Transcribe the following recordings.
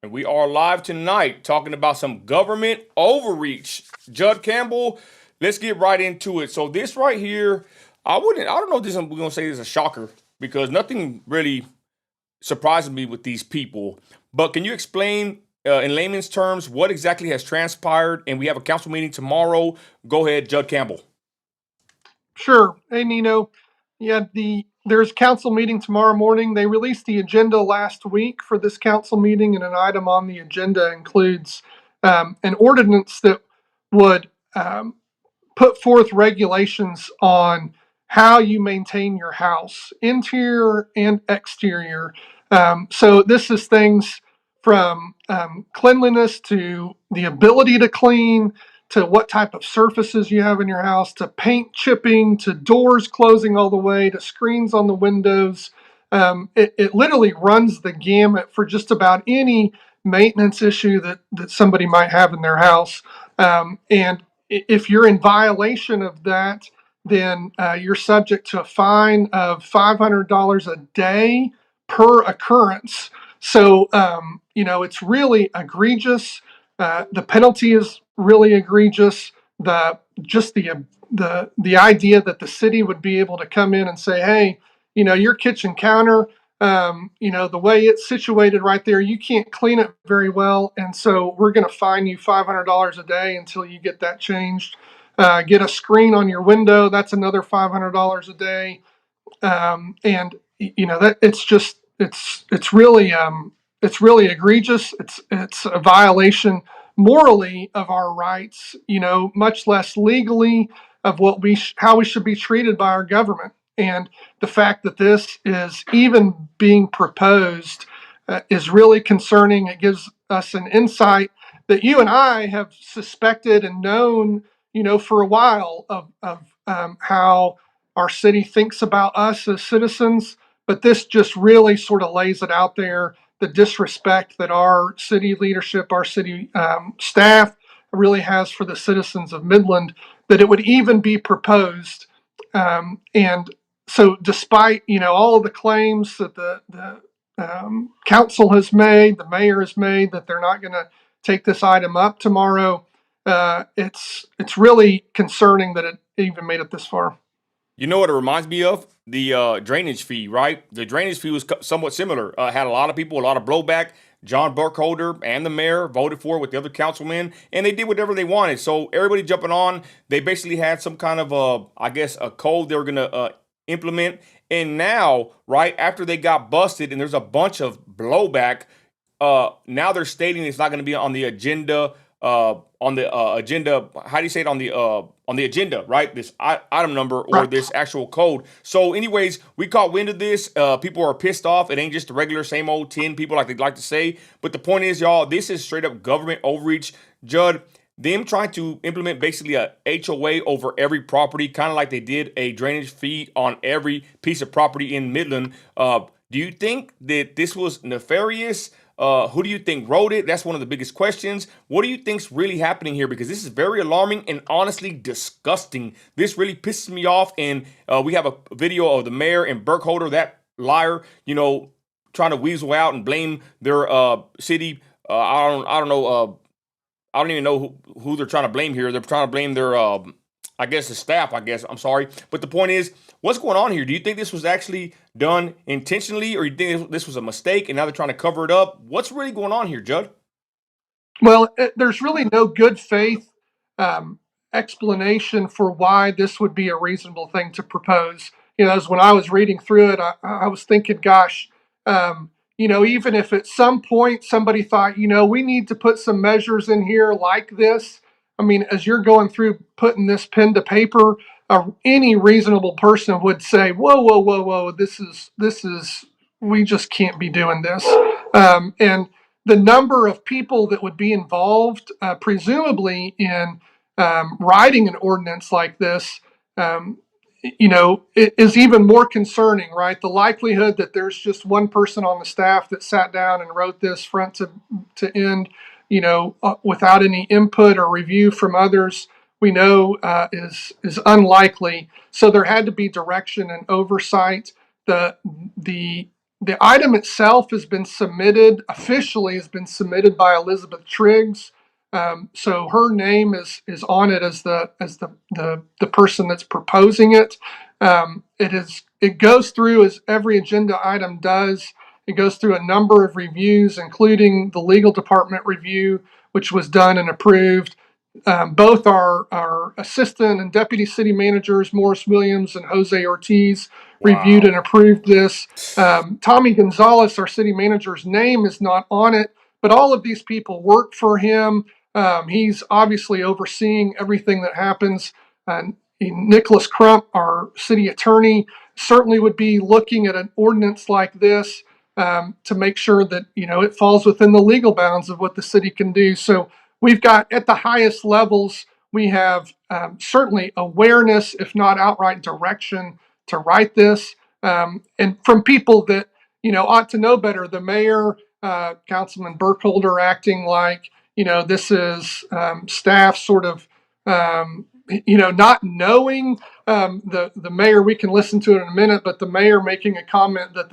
And we are live tonight talking about some government overreach. Judd Campbell, let's get right into it. So this right here, I don't know if we're gonna say this is a shocker because nothing really surprises me with these people. But can you explain in layman's terms what exactly has transpired? And we have a council meeting tomorrow. Go ahead, Judd Campbell. Sure. Hey, Nino. Yeah, there's council meeting tomorrow morning. They released the agenda last week for this council meeting, and an item on the agenda includes an ordinance that would put forth regulations on how you maintain your house, interior and exterior. So this is things from cleanliness to the ability to clean, to what type of surfaces you have in your house, to paint chipping, to doors closing all the way, to screens on the windows. It literally runs the gamut for just about any maintenance issue that somebody might have in their house. And if you're in violation of that, then you're subject to a fine of $500 a day per occurrence. So, it's really egregious. The penalty is really egregious. The idea that the city would be able to come in and say, hey, your kitchen counter, the way it's situated right there, you can't clean it very well. And so we're going to fine you $500 a day until you get that changed. Get a screen on your window. That's another $500 a day. And that it's really egregious. It's a violation morally of our rights, much less legally of how we should be treated by our government. And the fact that this is even being proposed is really concerning. It gives us an insight that you and I have suspected and known, for a while of how our city thinks about us as citizens. But this just really sort of lays it out there, the disrespect that our city leadership, our city staff really has for the citizens of Midland, that it would even be proposed. And so despite, all of the claims that the council has made, the mayor has made, that they're not going to take this item up tomorrow, it's really concerning that it even made it this far. You know what it reminds me of? The drainage fee, right? The drainage fee was somewhat similar. Had a lot of people, a lot of blowback. John Burkholder and the mayor voted for it with the other councilmen, and they did whatever they wanted. So everybody jumping on, they basically had some kind of a code they were gonna implement. And now, right after they got busted, and there's a bunch of blowback, now they're stating it's not going to be on the agenda. Agenda. How do you say it on the agenda? Right, this item number or Right. this actual code. So, anyways, we caught wind of this. People are pissed off. It ain't just the regular same old 10 people like they like to say. But the point is, y'all, this is straight up government overreach. Judd, them trying to implement basically a HOA over every property, kind of like they did a drainage fee on every piece of property in Midland. Do you think that this was nefarious? Who do you think wrote it? That's one of the biggest questions. What do you think's really happening here? Because this is very alarming and honestly disgusting. This really pisses me off. And we have a video of the mayor and Burkholder, that liar, trying to weasel out and blame their city. I don't know. I don't even know who they're trying to blame here. They're trying to blame their, I guess, the staff. I guess I'm sorry, but the point is, what's going on here? Do you think this was actually done intentionally, or you think this was a mistake and now they're trying to cover it up? What's really going on here, Judd? Well, there's really no good faith um, explanation for why this would be a reasonable thing to propose. As when I was reading through it, I was thinking, gosh, even if at some point somebody thought, we need to put some measures in here like this. I mean, as you're going through putting this pen to paper, any reasonable person would say, whoa, whoa, whoa, whoa, we just can't be doing this. And the number of people that would be involved, presumably in writing an ordinance like this, it is even more concerning, right? The likelihood that there's just one person on the staff that sat down and wrote this front to end, without any input or review from others, we know is unlikely. So there had to be direction and oversight. The the item itself has been submitted, officially has been submitted by Elizabeth Triggs. So her name is on it as the person that's proposing it. It goes through, as every agenda item does. It goes through a number of reviews, including the legal department review, which was done and approved. Both our assistant and deputy city managers, Morris Williams and Jose Ortiz, reviewed Wow. and approved this. Tommy Gonzalez, our city manager's name is not on it, but all of these people work for him. He's obviously overseeing everything that happens. Nicholas Crump, our city attorney, certainly would be looking at an ordinance like this to make sure that it falls within the legal bounds of what the city can do. So we've got, at the highest levels, we have certainly awareness, if not outright direction, to write this, and from people that ought to know better. The mayor, Councilman Burkholder, acting like this is staff sort of not knowing. The mayor, we can listen to it in a minute, but the mayor making a comment that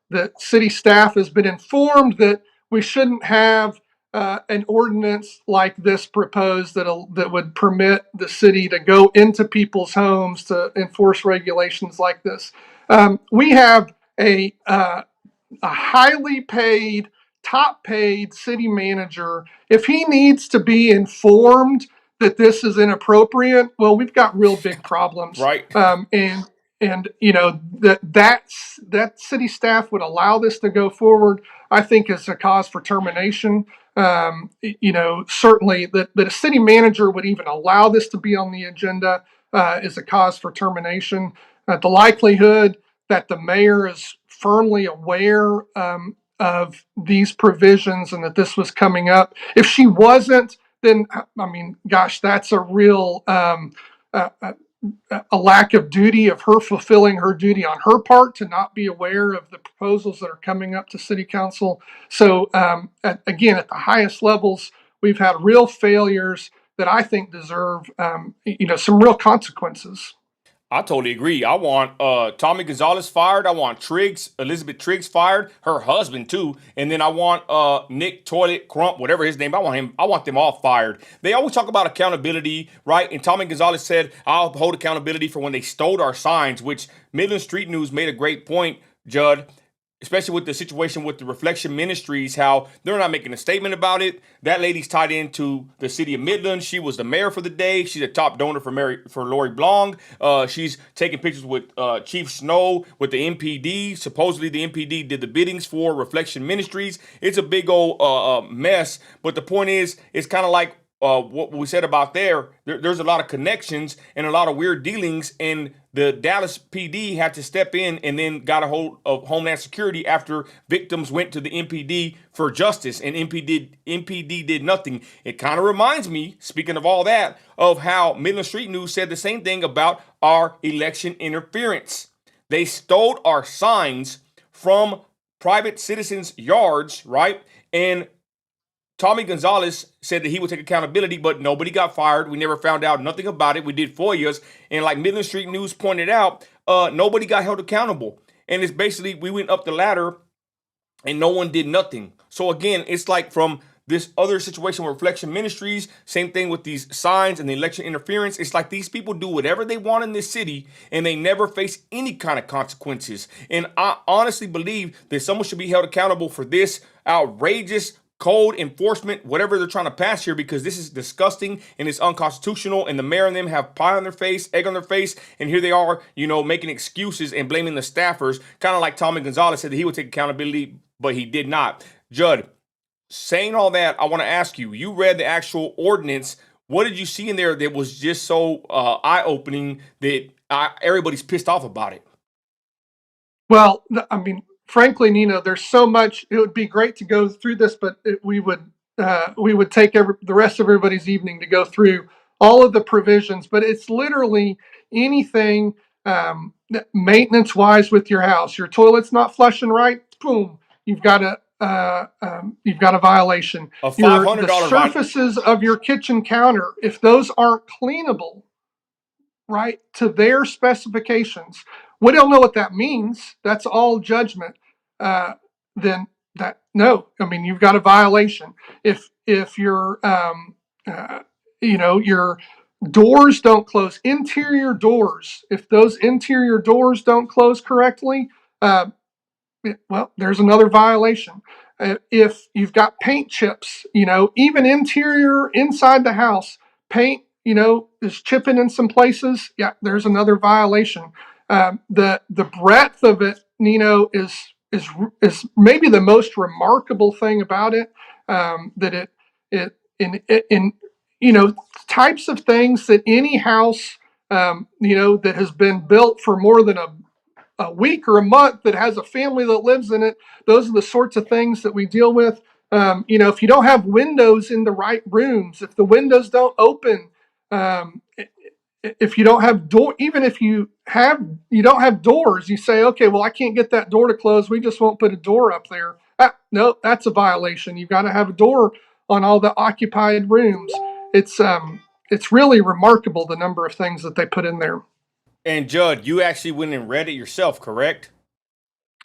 the city staff has been informed that we shouldn't have an ordinance like this proposed that would permit the city to go into people's homes to enforce regulations like this. We have a highly paid, top paid city manager. If he needs to be informed that this is inappropriate, well, we've got real big problems. Right. And that city staff would allow this to go forward, I think, is a cause for termination. Certainly that a city manager would even allow this to be on the agenda is a cause for termination. The likelihood that the mayor is firmly aware of these provisions and that this was coming up. If she wasn't, then I mean, gosh, that's a real a lack of duty of her fulfilling her duty on her part to not be aware of the proposals that are coming up to city council. So again, at the highest levels, we've had real failures that I think deserve some real consequences. I totally agree. I want Tommy Gonzalez fired. I want Elizabeth Triggs fired, her husband too, and then I want Nick Toilet Crump, whatever his name. I want them all fired. They always talk about accountability, right? And Tommy Gonzalez said, "I'll hold accountability for when they stole our signs," which Midland Street News made a great point, Judd. Especially with the situation with the Reflection Ministries, how they're not making a statement about it. That lady's tied into the city of Midland. She was the mayor for the day. She's a top donor for Lori Blanc. She's taking pictures with Chief Snow with the MPD. Supposedly the MPD did the biddings for Reflection Ministries. It's a big old mess. But the point is, it's kind of like what we said about there's a lot of connections and a lot of weird dealings, and the Dallas PD had to step in and then got a hold of Homeland Security after victims went to the MPD for justice, and MPD did nothing. It kind of reminds me, speaking of all that, of how Midland Street News said the same thing about our election interference. They stole our signs from private citizens' yards, right? And Tommy Gonzalez said that he would take accountability, but nobody got fired. We never found out nothing about it. We did FOIAs. And like Midland Street News pointed out, nobody got held accountable. And it's basically, we went up the ladder and no one did nothing. So again, it's like from this other situation with Reflection Ministries, same thing with these signs and the election interference. It's like these people do whatever they want in this city and they never face any kind of consequences. And I honestly believe that someone should be held accountable for this outrageous code enforcement, whatever they're trying to pass here, because this is disgusting and it's unconstitutional, and the mayor and them have pie on their face, egg on their face, and here they are, making excuses and blaming the staffers, kind of like Tommy Gonzalez said that he would take accountability, but he did not. Judd, saying all that, I want to ask you, you read the actual ordinance. What did you see in there that was just so eye-opening that everybody's pissed off about it? Well, I mean, frankly, Nino, there's so much. It would be great to go through this, but we would take the rest of everybody's evening to go through all of the provisions. But it's literally anything maintenance wise with your house. Your toilet's not flushing right, boom, you've got a violation. A $500 The surfaces of your kitchen counter, if those aren't cleanable, right, to their specifications. We don't know what that means. That's all judgment. uh, then that no, I mean you've got a violation. If your your doors don't close, interior doors, if those interior doors don't close correctly, uh, well, there's another violation. If you've got paint chips, even interior inside the house, paint, is chipping in some places. Yeah, there's another violation. The breadth of it, is is maybe the most remarkable thing about it. That it in types of things that any house that has been built for more than a week or a month that has a family that lives in it. Those are the sorts of things that we deal with. If you don't have windows in the right rooms, if the windows don't open, um, if you don't have door, even if you don't have doors, you say, okay, well, I can't get that door to close. We just won't put a door up there. No, that's a violation. You've got to have a door on all the occupied rooms. It's really remarkable the number of things that they put in there. And Judd, you actually went and read it yourself, correct?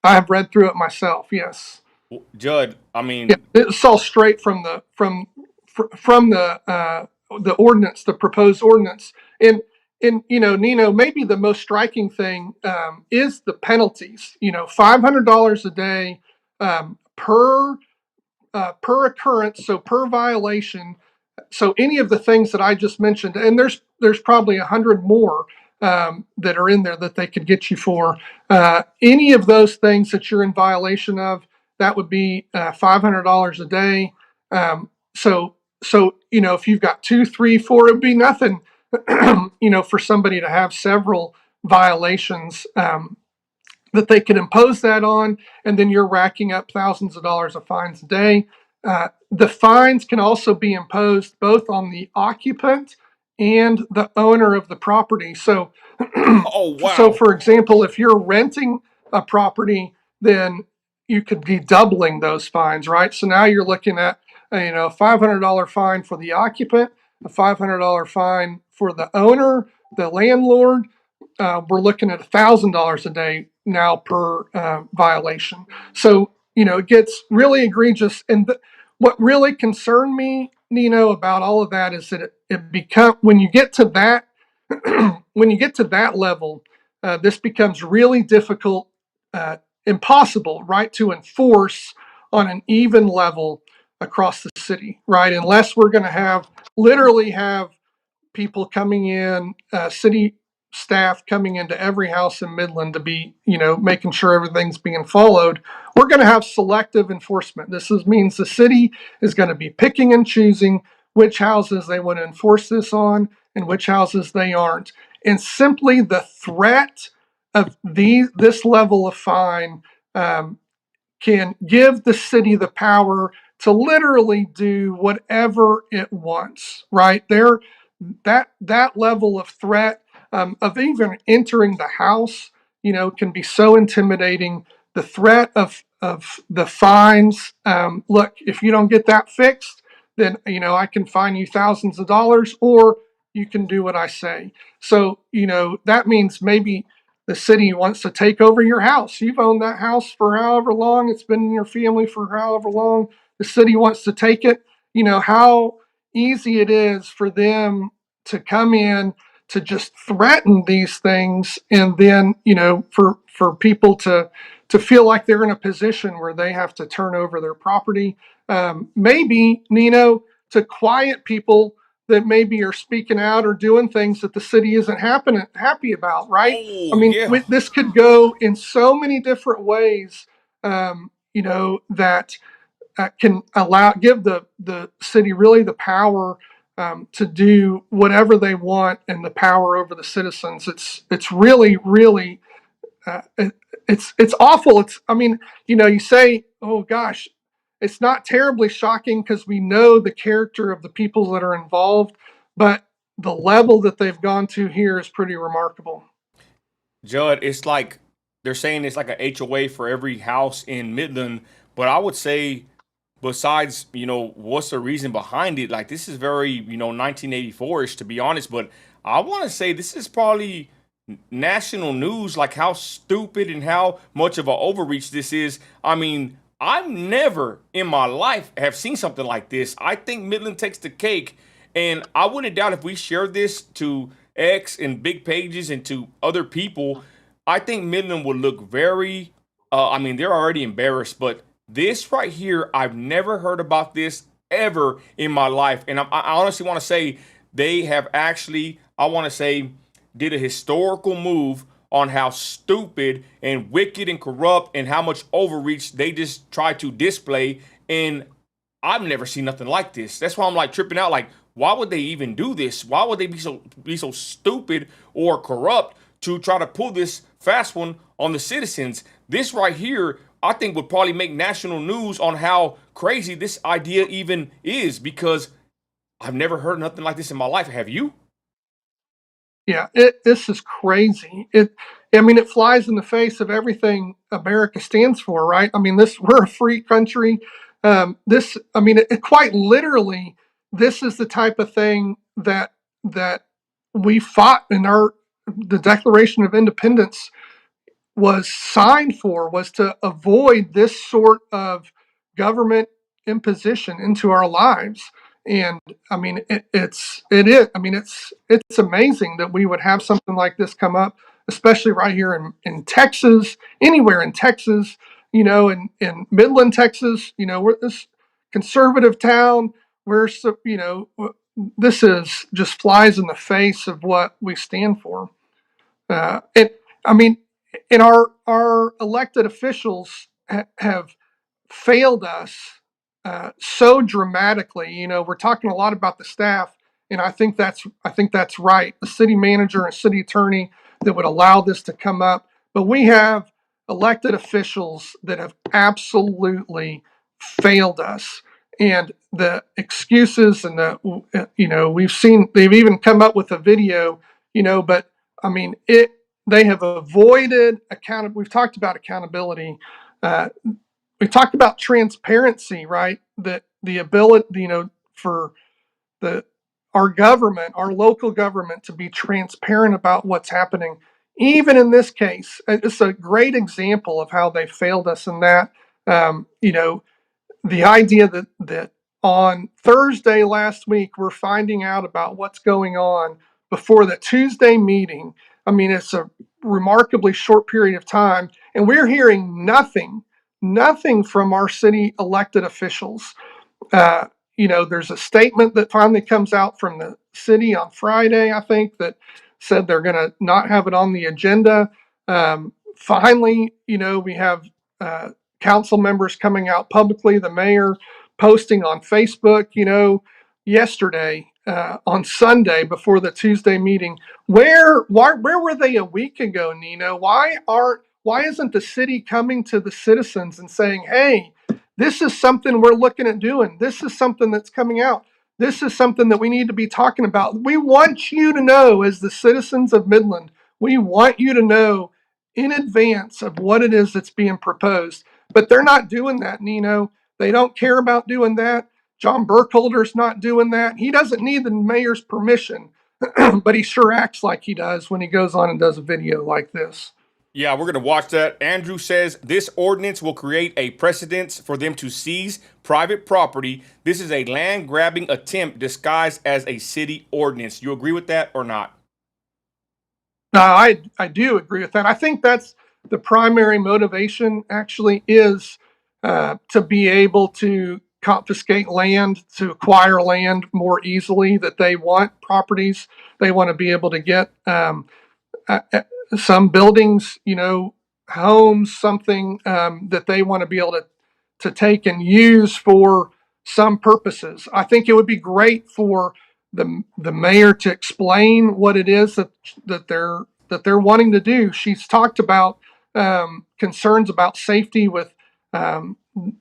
I have read through it myself. Yes. Judd, I Yeah, mean, it's all straight from the ordinance, the proposed ordinance, and Nino, maybe the most striking thing is the penalties. $500 a day per occurrence, so per violation. So any of the things that I just mentioned, and there's probably 100 more that are in there that they could get you for. Any of those things that you're in violation of, that would be $500 a day. So if you've got two, three, four, it'd be nothing. For somebody to have several violations. That they can impose that on, and then you're racking up thousands of dollars of fines a day. The fines can also be imposed both on the occupant and the owner of the property. So, oh so wow. for example, if you're renting a property, then you could be doubling those fines, right? So now you're looking at a $500 fine for the occupant, a $500 fine for the owner, the landlord. We're looking at $1,000 a day now per violation. So it gets really egregious. And what really concerned me, Nino, about all of that is that it become when you get to that when you get to that level, this becomes really difficult, impossible, right, to enforce on an even level across the city, right? Unless we're going to literally have people coming in, city staff coming into every house in Midland to be, making sure everything's being followed. We're going to have selective enforcement. Means the city is going to be picking and choosing which houses they want to enforce this on and which houses they aren't. And simply the threat of this level of fine can give the city the power to literally do whatever it wants, right? That level of threat of even entering the house, can be so intimidating. The threat of the fines. Look, if you don't get that fixed, then I can fine you thousands of dollars, or you can do what I say. So that means maybe the city wants to take over your house. You've owned that house for however long. It's been in your family for however long. The city wants to take it. How easy it is for them to come in to just threaten these things, and then for people to feel like they're in a position where they have to turn over their property, maybe to quiet people that maybe are speaking out or doing things that the city isn't happy about, right? I Oh mean, yeah. this could go in so many different ways, that can give the city really the power to do whatever they want, and the power over the citizens. It's really really it's awful. I mean, you say, oh gosh, it's not terribly shocking because we know the character of the people that are involved, but the level that they've gone to here is pretty remarkable. Judd, it's like they're saying it's like an HOA for every house in Midland, but I would say besides, what's the reason behind it? Like this is very, 1984ish to be honest, but I want to say this is probably national news, like how stupid and how much of an overreach this is. I mean, I've never in my life have seen something like this. I think Midland takes the cake, and I wouldn't doubt if we shared this to X and big pages and to other people, I think Midland would look very. I mean, they're already embarrassed, but this right here, I've never heard about this ever in my life, and I honestly want to say they have actually. I want to say did a historical move on how stupid and wicked and corrupt and how much overreach they just try to display. And I've never seen nothing like this. That's why I'm like tripping out. Like, why would they even do this? Why would they be so stupid or corrupt to try to pull this fast one on the citizens? This right here, I think would probably make national news on how crazy this idea even is because I've never heard nothing like this in my life. Have you? Yeah, this is crazy. I mean, it flies in the face of everything America stands for, right? I mean, we're a free country. I mean, quite literally, this is the type of thing that we fought in the Declaration of Independence was signed for, was to avoid this sort of government imposition into our lives. And I mean, it is. I mean, it's amazing that we would have something like this come up, especially right here in Texas, anywhere in Texas, in Midland, Texas. We're this conservative town. We're so, this is just flies in the face of what we stand for. It, I mean, and our elected officials have failed us so dramatically. We're talking a lot about the staff, and I think that's right. The city manager and city attorney that would allow this to come up, but we have elected officials that have absolutely failed us. And the excuses and we've seen they've even come up with a video, but I mean they have avoided account. We've talked about accountability. Uh, we talked about transparency, right? That the ability, for the our government, our local government, to be transparent about what's happening. Even in this case, it's a great example of how they failed us in that. The idea that on Thursday last week we're finding out about what's going on before the Tuesday meeting. I mean, it's a remarkably short period of time, and we're hearing nothing from our city elected officials. uh, there's a statement that finally comes out from the city on Friday, I think, that said they're going to not have it on the agenda. Finally, we have council members coming out publicly, the mayor posting on Facebook, yesterday, on Sunday before the Tuesday meeting. Where were they a week ago, Nino? Why isn't the city coming to the citizens and saying, hey, this is something we're looking at doing. This is something that's coming out. This is something that we need to be talking about. We want you to know, as the citizens of Midland, we want you to know in advance of what it is that's being proposed. But they're not doing that, Nino. They don't care about doing that. John Burkholder's not doing that. He doesn't need the mayor's permission, but he sure acts like he does when he goes on and does a video like this. Yeah, we're going to watch that. Andrew says this ordinance will create a precedence for them to seize private property. This is a land grabbing attempt disguised as a city ordinance. You agree with that or not? I do agree with that. I think that's the primary motivation, actually, is to be able to confiscate land, to acquire land more easily, that they want properties. They want to be able to get uh, uh, some buildings, homes, something that they want to be able to take and use for some purposes. I think it would be great for the mayor to explain what it is that they're wanting to do. She's talked about concerns about safety with um,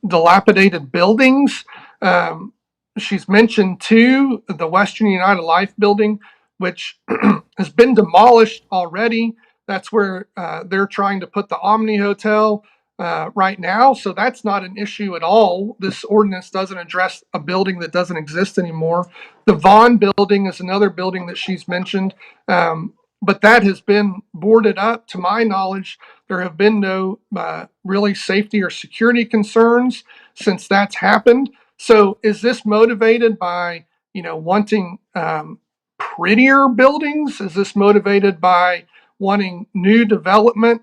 dilapidated buildings. Um, she's mentioned too the Western United Life building, which has been demolished already. That's where they're trying to put the Omni Hotel right now. So that's not an issue at all. This ordinance doesn't address a building that doesn't exist anymore. The Vaughn building is another building that she's mentioned. but that has been boarded up. To my knowledge, there have been no really safety or security concerns since that's happened. So is this motivated by, wanting prettier buildings? Is this motivated by wanting new development?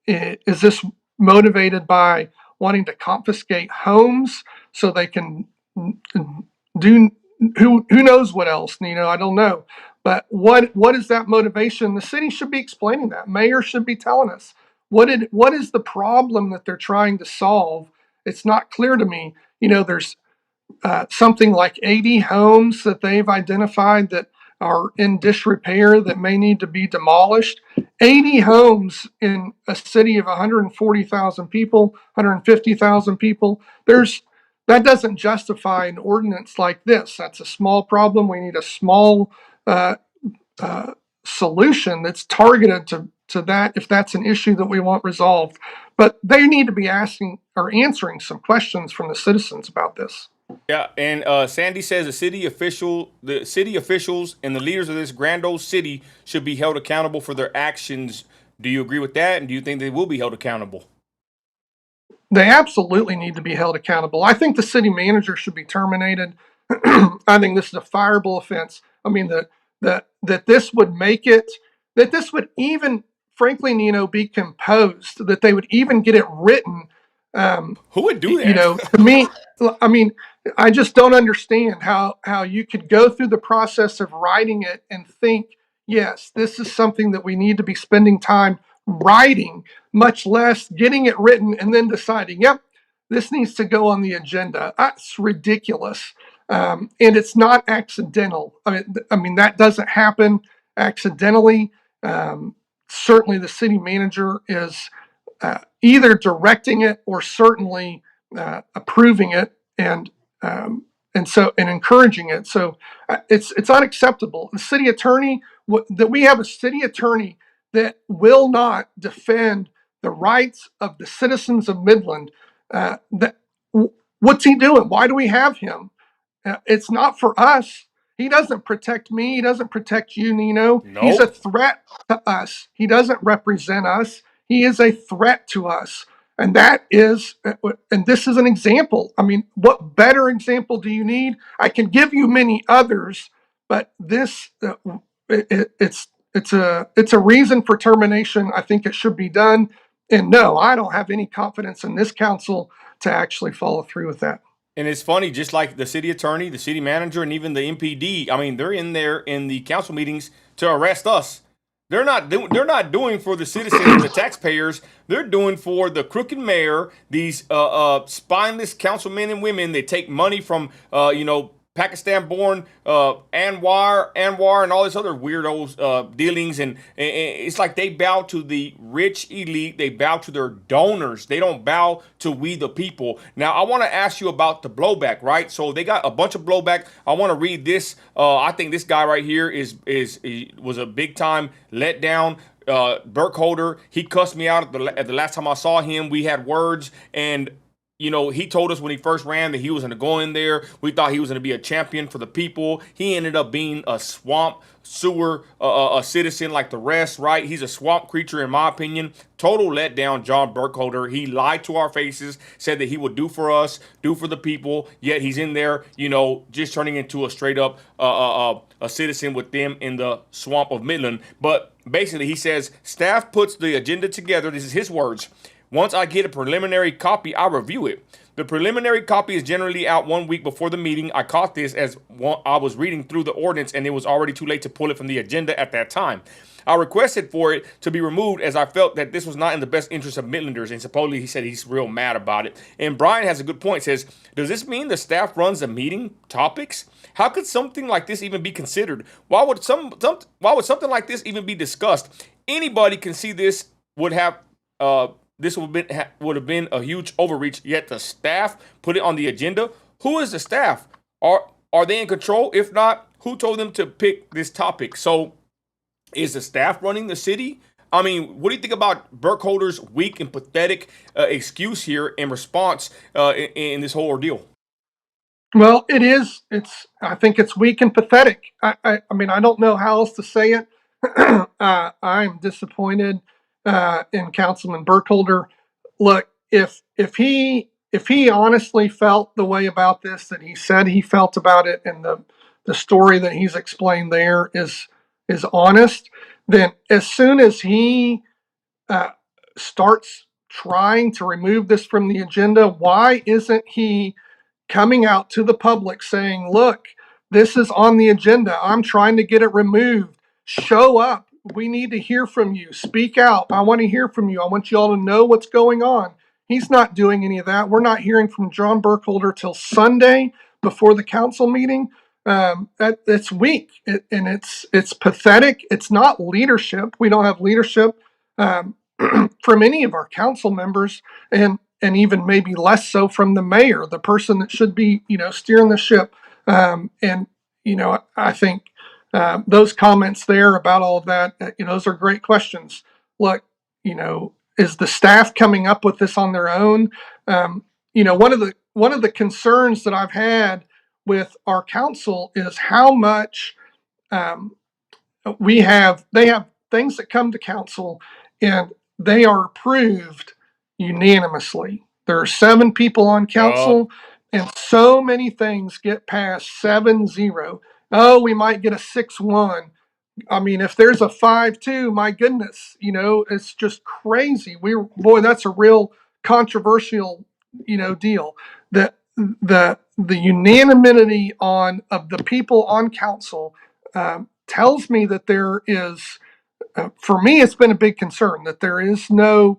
Is this motivated by wanting to confiscate homes so they can do who knows what else? I don't know. But what is that motivation? The city should be explaining that. Mayor should be telling us what is the problem that they're trying to solve. It's not clear to me. There's something like 80 homes that they've identified that are in disrepair that may need to be demolished. 80 homes in a city of 140,000 people, 150,000 people. That doesn't justify an ordinance like this. That's a small problem. We need a small uh, solution that's targeted to that if that's an issue that we want resolved. But they need to be asking or answering some questions from the citizens about this. Yeah, and Sandy says the city officials, and the leaders of this grand old city should be held accountable for their actions. Do you agree with that? And do you think they will be held accountable? They absolutely need to be held accountable. I think the city manager should be terminated. I think this is a fireable offense. I mean that this would make it that this would even, frankly, be composed. That they would even get it written. Who would do that? To me, I mean, I just don't understand how you could go through the process of writing it and think, yes, this is something that we need to be spending time writing, much less getting it written and then deciding, yep, this needs to go on the agenda. That's ridiculous. And it's not accidental. I mean that doesn't happen accidentally. Certainly, the city manager is either directing it or certainly approving it and encouraging it. So it's unacceptable. The city attorney that we have a city attorney that will not defend the rights of the citizens of Midland. That what's he doing? Why do we have him? It's not for us. He doesn't protect me. He doesn't protect you, Nino. He's a Nope. threat to us. He doesn't represent us. He is a threat to us. And this is an example. I mean, what better example do you need? I can give you many others, but this, it's a reason for termination. I think it should be done. And no, I don't have any confidence in this council to actually follow through with that. And it's funny, just like the city attorney, the city manager, and even the MPD. I mean, they're in there in the council meetings to arrest us. They're not doing for the citizens and the taxpayers. They're doing for the crooked mayor. These spineless councilmen and women. They take money from Pakistan-born Anwar, and all these other weirdos dealings, and it's like they bow to the rich elite. They bow to their donors. They don't bow to we the people. Now, I want to ask you about the blowback, right? So they got a bunch of blowback. I want to read this. I think this guy right here was a big time letdown. Burkholder, he cussed me out at the last time I saw him. We had words, and he told us when he first ran that he was going to go in there. We thought he was going to be a champion for the people. He ended up being a swamp sewer, a citizen like the rest, right? He's a swamp creature, in my opinion. Total letdown, John Burkholder. He lied to our faces, said that he would do for us, do for the people, yet he's in there, just turning into a straight up a citizen with them in the swamp of Midland. But basically, he says, staff puts the agenda together. This is his words. Once I get a preliminary copy, I review it. The preliminary copy is generally out 1 week before the meeting. I caught this as I was reading through the ordinance, and it was already too late to pull it from the agenda at that time. I requested for it to be removed as I felt that this was not in the best interest of Midlanders, and supposedly he said he's real mad about it. And Brian has a good point. Says, does this mean the staff runs the meeting topics? How could something like this even be considered? Why would something like this even be discussed? Anybody can see this would have this would have been a huge overreach, yet the staff put it on the agenda. Who is the staff? Are they in control? If not, who told them to pick this topic? So is the staff running the city? I mean, what do you think about Burkholder's weak and pathetic excuse here in response in this whole ordeal? Well, it is. I think it's weak and pathetic. I mean, I don't know how else to say it. I'm disappointed in Councilman Burkholder. Look, if he honestly felt the way about this that he said he felt about it, and the story that he's explained there is honest, then as soon as he uh, starts trying to remove this from the agenda, why isn't he coming out to the public saying, look, this is on the agenda. I'm trying to get it removed. Show up. We need to hear from you. Speak out. I want to hear from you. I want you all to know what's going on. He's not doing any of that. We're not hearing from John Burkholder till Sunday before the council meeting. It's weak, and it's pathetic. It's not leadership. We don't have leadership um, from any of our council members, and even maybe less so from the mayor, the person that should be, steering the ship. And I think those comments there about all of that, those are great questions. Look, is the staff coming up with this on their own? One of the concerns that I've had with our council is how much um, they have things that come to council and they are approved unanimously. There are 7 people on Yup. council, and so many things get passed 7-0. Oh, we might get a 6-1. I mean, if there's a 5-2, my goodness, it's just crazy. Boy, that's a real controversial, deal. That the unanimity of the people on council tells me that there is, for me, it's been a big concern that there is no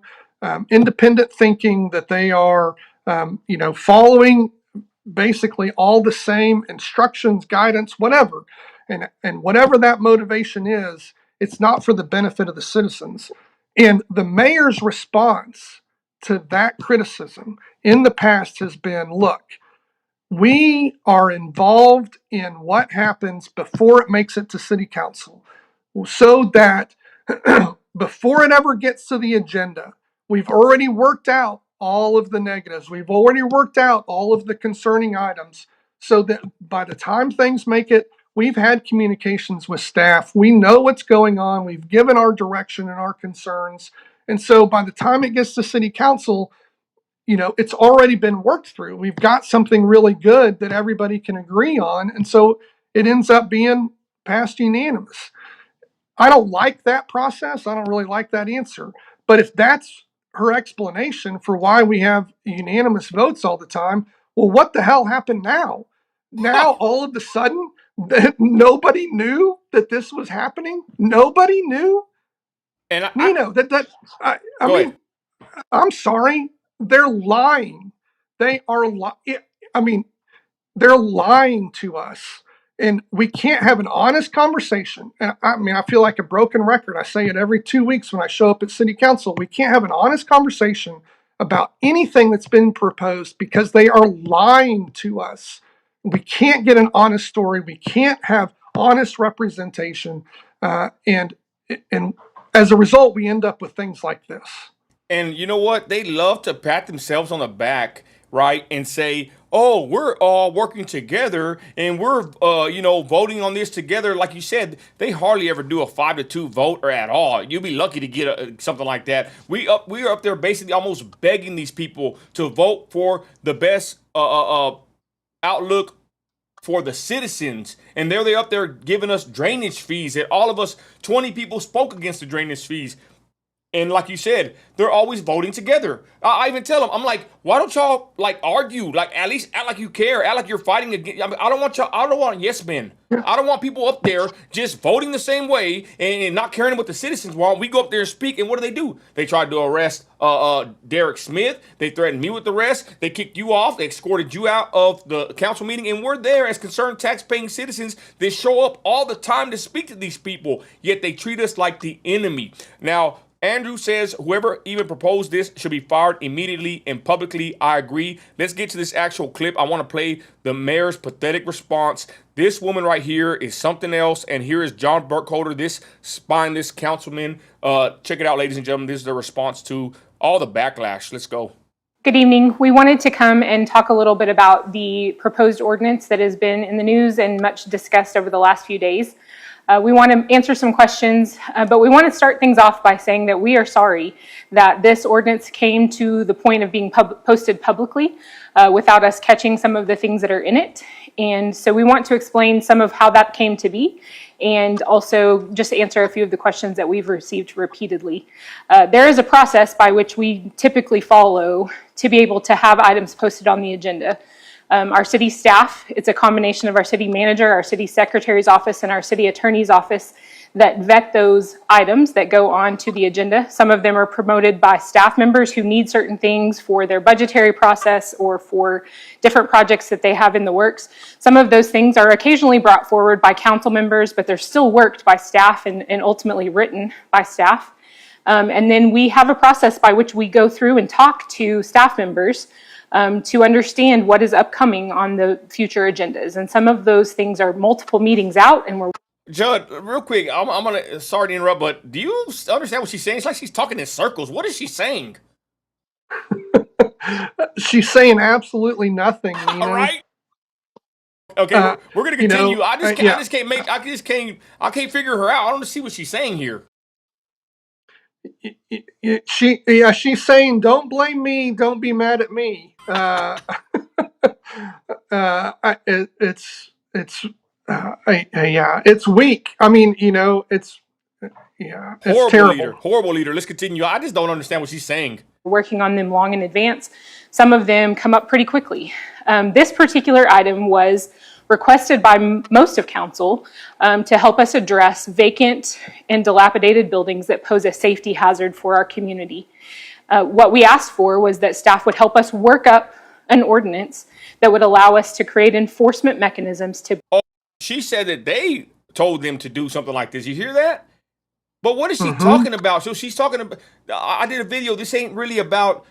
independent thinking, that they are, following basically all the same instructions, guidance, whatever. And whatever that motivation is, it's not for the benefit of the citizens. And the mayor's response to that criticism in the past has been, look, we are involved in what happens before it makes it to city council, so that before it ever gets to the agenda, we've already worked out all of the negatives. We've already worked out all of the concerning items, so that by the time things make it, we've had communications with staff. We know what's going on. We've given our direction and our concerns. And so by the time it gets to city council, it's already been worked through. We've got something really good that everybody can agree on. And so it ends up being passed unanimous. I don't like that process. I don't really like that answer. But if that's her explanation for why we have unanimous votes all the time, well, what the hell happened now? Now, all of a sudden, that nobody knew that this was happening. Nobody knew. And Nino, I go mean, ahead. I'm sorry. They're lying. They are, I mean, they're lying to us. And we can't have an honest conversation. And I mean, I feel like a broken record. I say it every 2 weeks when I show up at city council. We can't have an honest conversation about anything that's been proposed because they are lying to us. We can't get an honest story. We can't have honest representation. And as a result, we end up with things like this. And you know what? They love to pat themselves on the back, right? And say, oh, we're all working together and we're, voting on this together. Like you said, they hardly ever do a 5-2 vote or at all. You'll be lucky to get something like that. We are up there basically almost begging these people to vote for the best outlook for the citizens. And there they up there giving us drainage fees. And all of us, 20 people spoke against the drainage fees. And like you said, they're always voting together. I even tell them, I'm like, why don't y'all like argue? Like at least act like you care, act like you're fighting against. I mean, I don't want y'all. I don't want yes men. I don't want people up there just voting the same way and not caring what the citizens want. We go up there and speak, and what do? They tried to arrest Derek Smith. They threatened me with arrest. They kicked you off. They escorted you out of the council meeting, and we're there as concerned tax-paying citizens that show up all the time to speak to these people. Yet they treat us like the enemy. Now, Andrew says whoever even proposed this should be fired immediately and publicly. I agree. Let's get to this actual clip. I want to play the mayor's pathetic response. This woman right here is something else. And here is John Burkholder, this spineless councilman. Check it out, ladies and gentlemen. This is the response to all the backlash. Let's go. Good evening. We wanted to come and talk a little bit about the proposed ordinance that has been in the news and much discussed over the last few days. We want to answer some questions, but we want to start things off by saying that we are sorry that this ordinance came to the point of being posted publicly without us catching some of the things that are in it. And so we want to explain some of how that came to be, and also just answer a few of the questions that we've received repeatedly. There is a process by which we typically follow to be able to have items posted on the agenda. Our city staff, it's a combination of our city manager, our city secretary's office, and our city attorney's office that vet those items that go on to the agenda. Some of them are promoted by staff members who need certain things for their budgetary process or for different projects that they have in the works. Some of those things are occasionally brought forward by council members, but they're still worked by staff and ultimately written by staff. And then we have a process by which we go through and talk to staff members to understand what is upcoming on the future agendas. And some of those things are multiple meetings out, and we're Judd, real quick, I'm gonna sorry to interrupt, but do you understand what she's saying? It's like she's talking in circles. What is she saying? She's saying absolutely nothing. You know? All right. Okay, we're gonna continue. I can't figure her out. I don't see what she's saying here. She's saying, "Don't blame me. Don't be mad at me." It's weak. I mean, it's Horrible terrible. leader. Horrible leader. Let's continue. I just don't understand what she's saying. working on them long in advance. Some of them come up pretty quickly. This particular item was requested by most of council to help us address vacant and dilapidated buildings that pose a safety hazard for our community. What we asked for was that staff would help us work up an ordinance that would allow us to create enforcement mechanisms to... She said that they told them to do something like this. You hear that? But what is she talking about? So she's talking about, I did a video, this ain't really about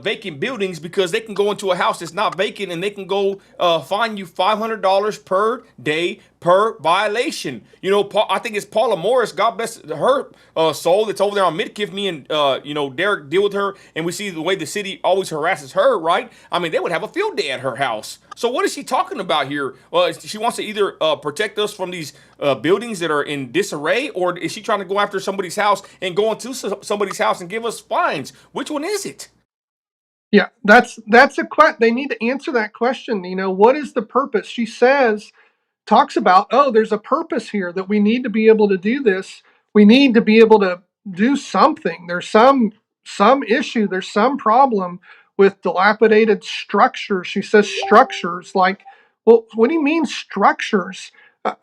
vacant buildings, because they can go into a house that's not vacant and they can go fine you $500 per day per violation. You know, I think it's Paula Morris, God bless her soul, that's over there on Midkiff. Me and, Derek deal with her, and we see the way the city always harasses her, right? I mean, they would have a field day at her house. So what is she talking about here? Well, she wants to either protect us from these buildings that are in disarray, or is she trying to go after somebody's house and go into somebody's house and give us fines? Which one is it? Yeah, that's a question. They need to answer that question. You know, what is the purpose? She talks about, oh, there's a purpose here that we need to be able to do this. We need to be able to do something. There's some issue. There's some problem with dilapidated structures. She says structures. Like, well, what do you mean structures?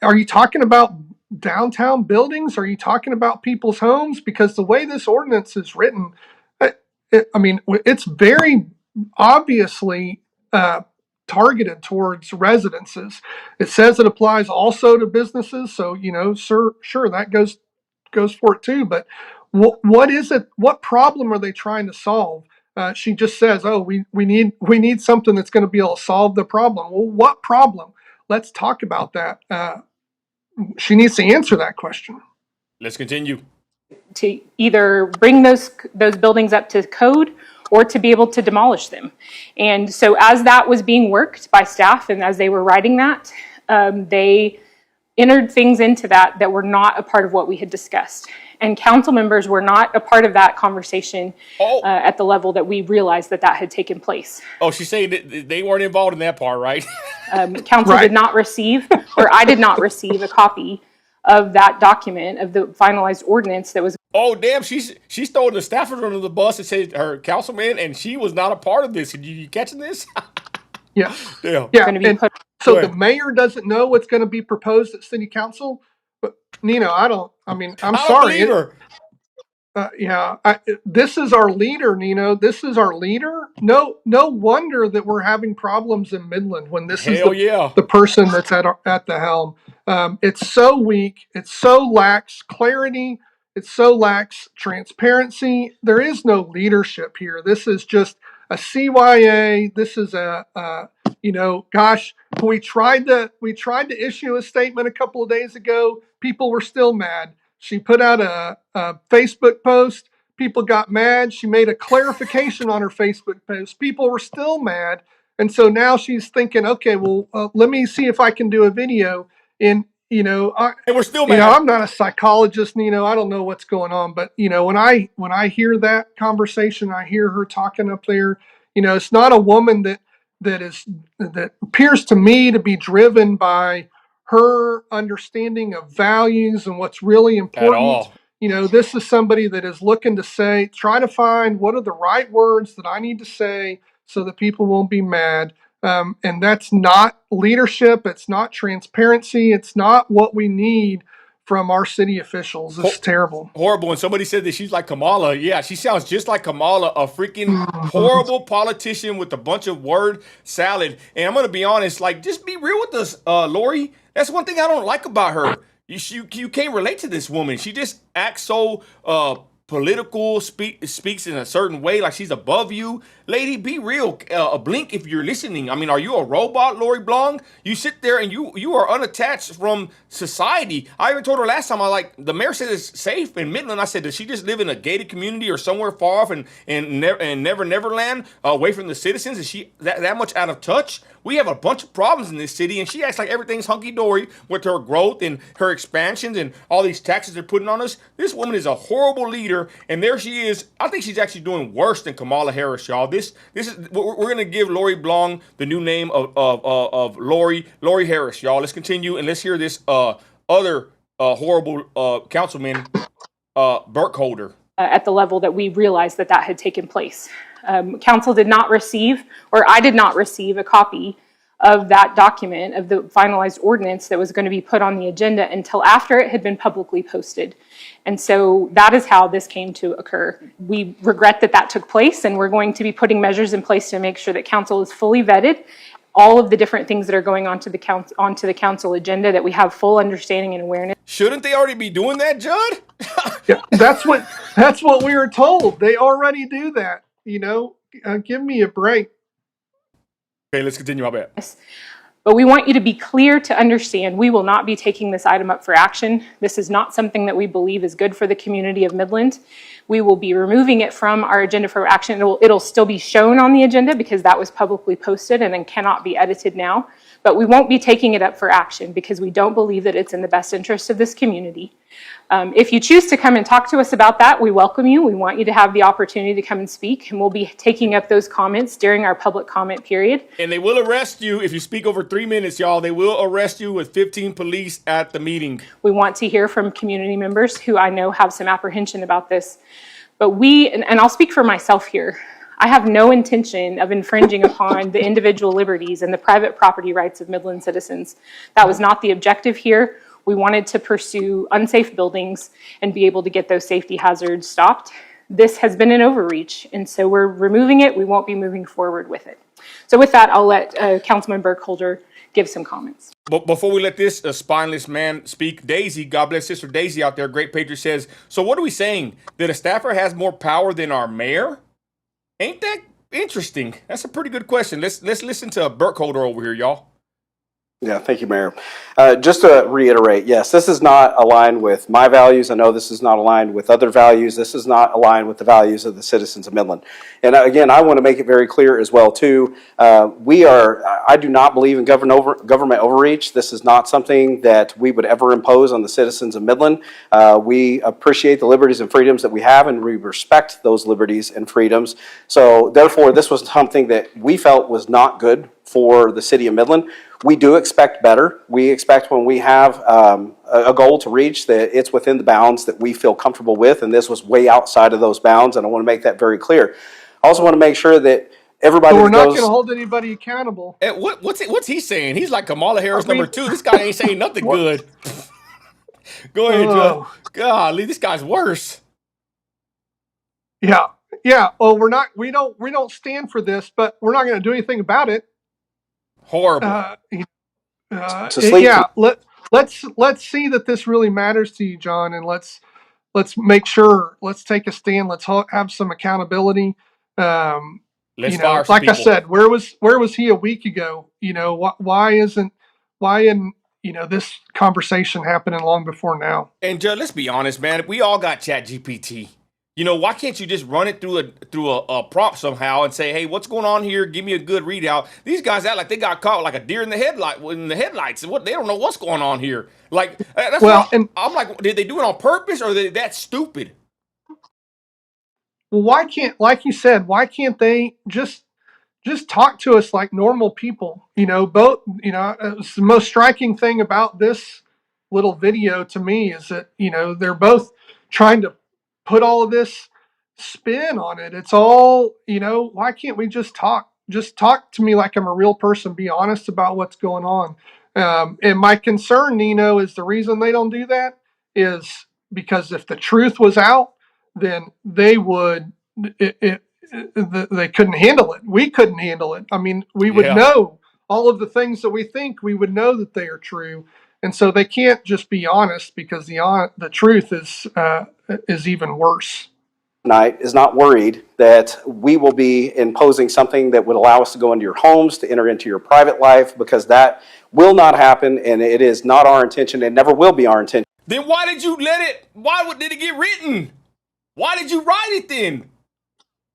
Are you talking about downtown buildings? Are you talking about people's homes? Because the way this ordinance is written, it's very obviously targeted towards residences. It says it applies also to businesses, so sure that goes for it too. But what is it? What problem are they trying to solve? She just says, "Oh, we need something that's going to be able to solve the problem." Well, what problem? Let's talk about that. She needs to answer that question. Let's continue. To either bring those buildings up to code or to be able to demolish them. And so as that was being worked by staff and as they were writing that, they entered things into that were not a part of what we had discussed. And council members were not a part of that conversation at the level that we realized that had taken place. Oh, she's saying that they weren't involved in that part, right? Council did not receive, or I did not receive a copy of that document, of the finalized ordinance that was... Oh, damn, she's throwing the staffers under the bus and said her councilman, and she was not a part of this. You catching this? Yeah. Damn. Yeah. So the mayor doesn't know what's going to be proposed at city council? But Nino, I'm sorry. This is our leader, Nino. This is our leader. No wonder that we're having problems in Midland when this is the person that's at the helm. It's so weak. It so lacks clarity. It so lacks transparency. There is no leadership here. This is just a CYA. This is we tried to issue a statement a couple of days ago. People were still mad. She put out a Facebook post. People got mad. She made a clarification on her Facebook post. People were still mad. And so now she's thinking, okay, well, let me see if I can do a video. And, And we're still You know, mad. I'm not a psychologist, I don't know what's going on, but when I hear that conversation, I hear her talking up there, it's not a woman that appears to me to be driven by her understanding of values and what's really At important. all. This is somebody that is looking to try to find what are the right words that I need to say so that people won't be mad. And that's not leadership. It's not transparency. It's not what we need from our city officials. It's terrible. Horrible. And somebody said that she's like Kamala. Yeah, she sounds just like Kamala, a freaking horrible politician with a bunch of word salad. And I'm gonna be honest, like, just be real with us, Lori. That's one thing I don't like about her. You can't relate to this woman. She just acts so political, speaks in a certain way, like she's above you. Lady, be real. Blink if you're listening. I mean, are you a robot, Lori Blong? You sit there and you are unattached from society. I even told her last time, the mayor said it's safe in Midland. I said, does she just live in a gated community or somewhere far off and Neverland, away from the citizens? Is she that much out of touch? We have a bunch of problems in this city, and she acts like everything's hunky-dory with her growth and her expansions and all these taxes they're putting on us. This woman is a horrible leader, and there she is. I think she's actually doing worse than Kamala Harris, y'all. This is we're gonna give Lori Blong the new name of Lori Harris, y'all. Let's continue and let's hear this other horrible councilman, Burkholder. At the level that we realized that had taken place. Council did not receive, or I did not receive, a copy of that document, of the finalized ordinance that was going to be put on the agenda until after it had been publicly posted. And so that is how this came to occur. We regret that took place, and we're going to be putting measures in place to make sure that council is fully vetted, all of the different things that are going onto the council agenda, that we have full understanding and awareness. Shouldn't they already be doing that, Judd? Yeah, that's what we were told. They already do that. Give me a break. Okay, let's continue. I bet. But we want you to be clear to understand we will not be taking this item up for action. This is not something that we believe is good for the community of Midland. We will be removing it from our agenda for action. It'll still be shown on the agenda because that was publicly posted and then cannot be edited now. But we won't be taking it up for action because we don't believe that it's in the best interest of this community. If you choose to come and talk to us about that, we welcome you. We want you to have the opportunity to come and speak, and we'll be taking up those comments during our public comment period. And they will arrest you if you speak over 3 minutes, y'all. They will arrest you with 15 police at the meeting. We want to hear from community members who I know have some apprehension about this. But and I'll speak for myself here, I have no intention of infringing upon the individual liberties and the private property rights of Midland citizens. That was not the objective here. We wanted to pursue unsafe buildings and be able to get those safety hazards stopped. This has been an overreach, and so we're removing it. We won't be moving forward with it. So with that, I'll let Councilman Burkholder give some comments. But before we let this spineless man speak, Daisy, God bless Sister Daisy out there, Great Patriot, says, so what are we saying? That a staffer has more power than our mayor? Ain't that interesting? That's a pretty good question. Let's listen to Burkholder over here, y'all. Yeah, thank you, Mayor. Just to reiterate, yes, this is not aligned with my values. I know this is not aligned with other values. This is not aligned with the values of the citizens of Midland. And again, I want to make it very clear as well, too. I do not believe in government overreach. This is not something that we would ever impose on the citizens of Midland. We appreciate the liberties and freedoms that we have, and we respect those liberties and freedoms. So therefore, this was something that we felt was not good for the city of Midland. We do expect better. We expect when we have a goal to reach that it's within the bounds that we feel comfortable with, and this was way outside of those bounds, and I want to make that very clear. I also want to make sure that everybody. So we're not going to hold anybody accountable. What's he saying? He's like Kamala Harris number 2. This guy ain't saying nothing good. Go ahead, Joe. Golly, this guy's worse. Yeah. Well, we don't stand for this, but we're not going to do anything about it. Horrible. Let's see that this really matters to you, John, and let's make sure. Let's take a stand. Let's have some accountability. Let's fire some like people. I said, where was he a week ago? Why isn't this conversation happening long before now? And Judd, let's be honest, man. We all got ChatGPT. Why can't you just run it through a prompt somehow and say, hey, what's going on here? Give me a good readout. These guys act like they got caught like a deer in the headlights. And they don't know what's going on here. Like that's Well, what and I'm like. Did they do it on purpose or are they that stupid? why can't, like you said, why can't they just talk to us like normal people? Both, it's the most striking thing about this little video to me is that, they're both trying to put all of this spin on it. It's all, why can't we just talk? Just talk to me like I'm a real person, be honest about what's going on. And my concern, Nino, is the reason they don't do that is because if the truth was out, then they would, they couldn't handle it. We couldn't handle it. I mean, we would Yeah. know all of the things that we think, we would know that they are true. And so they can't just be honest because the truth is even worse. Night is not worried that we will be imposing something that would allow us to go into your homes, to enter into your private life, because that will not happen, and it is not our intention, and never will be our intention. Then why did you let it? Did it get written? Why did you write it then?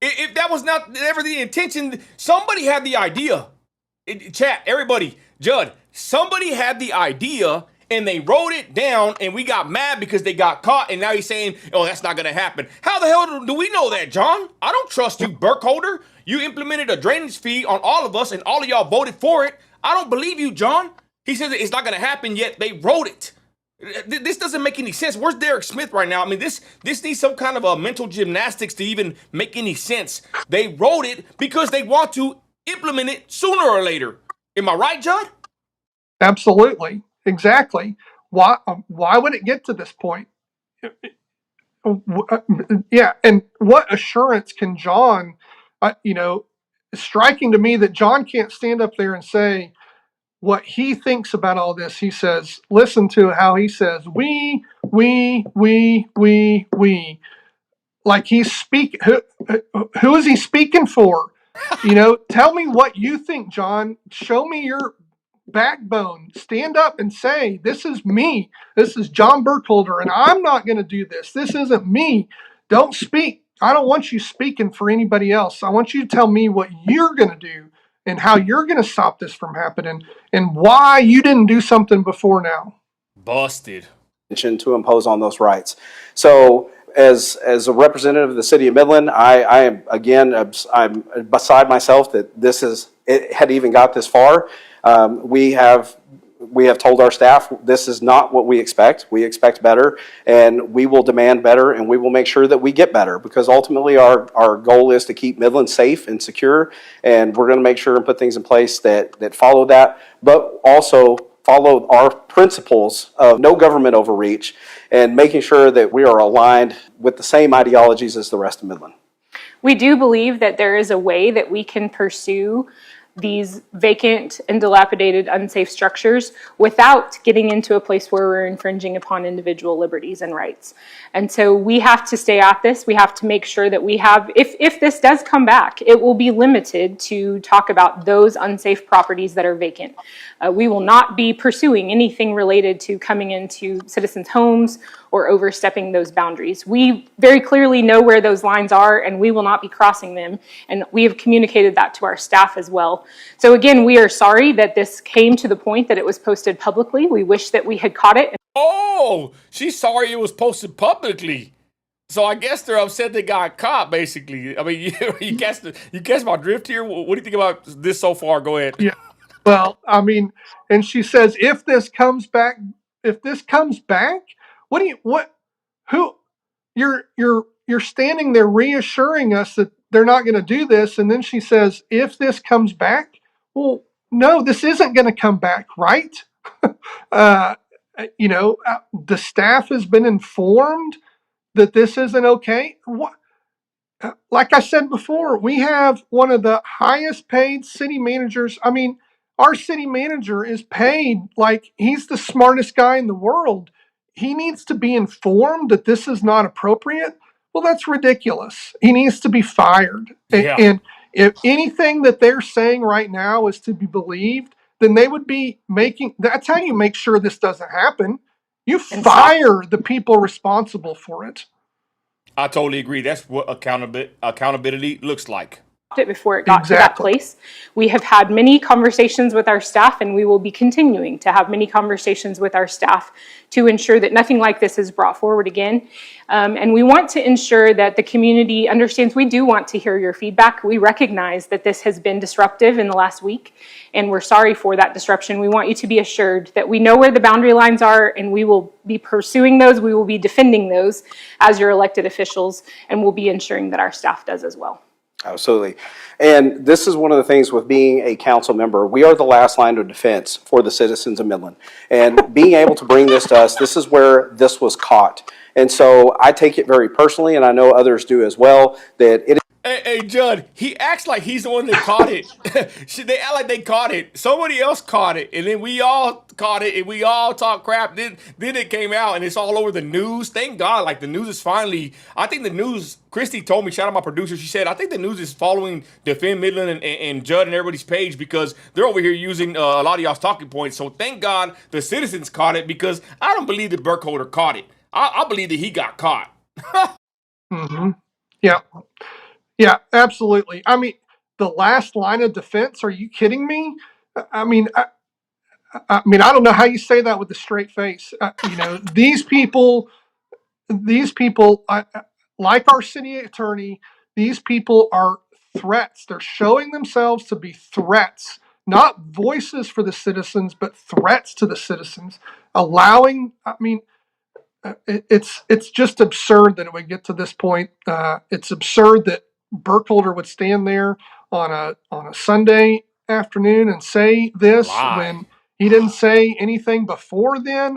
If that was not ever the intention, somebody had the idea. Chat, everybody, Judd, somebody had the idea and they wrote it down and we got mad because they got caught and now he's saying, oh, that's not going to happen. How the hell do we know that, John? I don't trust you, Burkholder. You implemented a drainage fee on all of us and all of y'all voted for it. I don't believe you, John. He says it's not going to happen yet. They wrote it. This doesn't make any sense. Where's Derek Smith right now? I mean, this needs some kind of a mental gymnastics to even make any sense. They wrote it because they want to implement it sooner or later. Am I right, Judd? Absolutely. Exactly. Why would it get to this point? Yeah. And what assurance can John, striking to me that John can't stand up there and say what he thinks about all this. He says, listen to how he says, we, like he's speaking. Who is he speaking for? Tell me what you think, John. Show me your backbone. Stand up and say, this is me. This is John Burkholder, and I'm not going to do this. This isn't me. Don't speak. I don't want you speaking for anybody else. I want you to tell me what you're going to do and how you're going to stop this from happening and why you didn't do something before now. Busted. To impose on those rights. So as a representative of the city of Midland, I am, again, I'm beside myself that it had even got this far. We have told our staff this is not what we expect. We expect better, and we will demand better, and we will make sure that we get better, because ultimately our goal is to keep Midland safe and secure, and we're going to make sure and put things in place that follow that, but also follow our principles of no government overreach and making sure that we are aligned with the same ideologies as the rest of Midland. We do believe that there is a way that we can pursue these vacant and dilapidated unsafe structures without getting into a place where we're infringing upon individual liberties and rights. And so we have to stay at this. We have to make sure that we have, if this does come back, it will be limited to talk about those unsafe properties that are vacant. We will not be pursuing anything related to coming into citizens' homes or overstepping those boundaries. We very clearly know where those lines are, and we will not be crossing them. And we have communicated that to our staff as well. So again, we are sorry that this came to the point that it was posted publicly. We wish that we had caught it. Oh, she's sorry it was posted publicly. So I guess they're upset they got caught, basically. I mean, you guess my drift here? What do you think about this so far? Go ahead. Yeah. Well, I mean, and she says, if this comes back, who, you're standing there reassuring us that they're not going to do this. And then she says, if this comes back, well, no, this isn't going to come back, right? The staff has been informed that this isn't okay. Like I said before, we have one of the highest paid city managers. I mean, our city manager is paid like he's the smartest guy in the world. He needs to be informed that this is not appropriate. Well, that's ridiculous. He needs to be fired. Yeah. And if anything that they're saying right now is to be believed, then they would be that's how you make sure this doesn't happen. You fire the people responsible for it. I totally agree. That's what accountability looks like. It before it got to that Exactly. place. We have had many conversations with our staff, and we will be continuing to have many conversations with our staff to ensure that nothing like this is brought forward again. And we want to ensure that the community understands we do want to hear your feedback. We recognize that this has been disruptive in the last week, and we're sorry for that disruption. We want you to be assured that we know where the boundary lines are, and we will be pursuing those. We will be defending those as your elected officials, and we'll be ensuring that our staff does as well. Absolutely. And this is one of the things with being a council member. We are the last line of defense for the citizens of Midland. And being able to bring this to us, this is where this was caught. And so I take it very personally, and I know others do as well, that it Hey, Judd, he acts like he's the one that caught it. They act like they caught it. Somebody else caught it, and then we all caught it, and we all talk crap. Then it came out, and it's all over the news. Thank God, like the news is finally. I think the news. Christy told me, shout out my producer. She said, I think the news is following Defend Midland and Judd and everybody's page because they're over here using a lot of y'all's talking points. So thank God the citizens caught it because I don't believe that Burkholder caught it. I believe that he got caught. Mm-hmm. Yeah. Yeah, absolutely. I mean, the last line of defense. Are you kidding me? I mean, I don't know how you say that with a straight face. These people, like our city attorney, these people are threats. They're showing themselves to be threats, not voices for the citizens, but threats to the citizens. It's just absurd that it would get to this point. It's absurd that Burkholder would stand there on a Sunday afternoon and say this Lie. when he didn't say anything before then.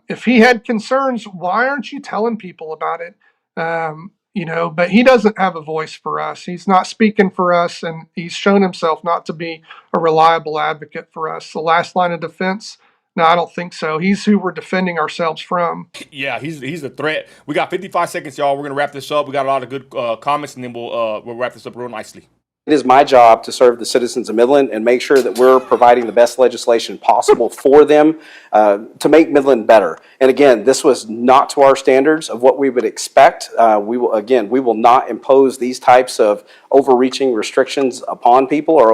If he had concerns, why aren't you telling people about it? But he doesn't have a voice for us. He's not speaking for us, and he's shown himself not to be a reliable advocate for us. The last line of defense, no, I don't think so. He's who we're defending ourselves from. Yeah, he's a threat. We got 55 seconds, y'all. We're gonna wrap this up. We got a lot of good comments, and then we'll wrap this up real nicely. It is my job to serve the citizens of Midland and make sure that we're providing the best legislation possible for them to make Midland better. And again, this was not to our standards of what we would expect. We will not impose these types of overreaching restrictions upon people or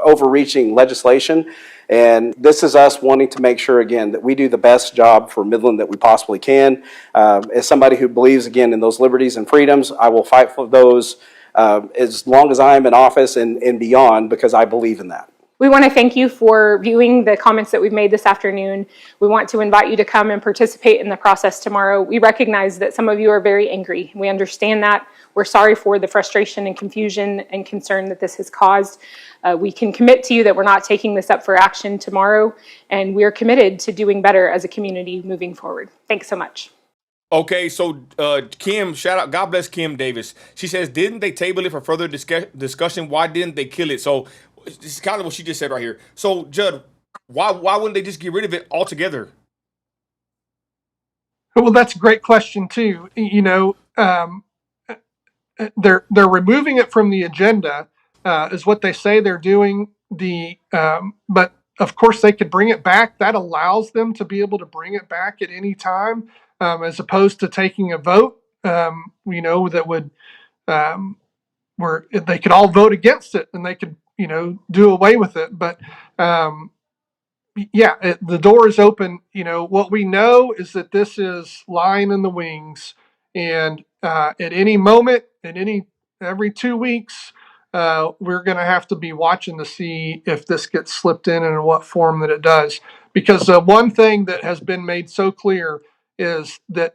overreaching legislation. And this is us wanting to make sure, again, that we do the best job for Midland that we possibly can. As somebody who believes, again, in those liberties and freedoms, I will fight for those as long as I am in office and beyond, because I believe in that. We want to thank you for viewing the comments that we've made this afternoon. We want to invite you to come and participate in the process tomorrow. We recognize that some of you are very angry. We understand that. We're sorry for the frustration and confusion and concern that this has caused. We can commit to you that we're not taking this up for action tomorrow, and we're committed to doing better as a community moving forward. Thanks so much. Okay, so Kim, shout out, God bless Kim Davis. She says, didn't they table it for further discussion? Why didn't they kill it? So this is kind of what she just said right here. So Judd, why wouldn't they just get rid of it altogether? Well, that's a great question too. They're removing it from the agenda, is what they say they're doing. But of course they could bring it back. That allows them to be able to bring it back at any time, as opposed to taking a vote. That would where they could all vote against it and they could do away with it. But the door is open. What we know is that this is lying in the wings, and at any moment, every 2 weeks, we're going to have to be watching to see if this gets slipped in what form that it does. Because one thing that has been made so clear is that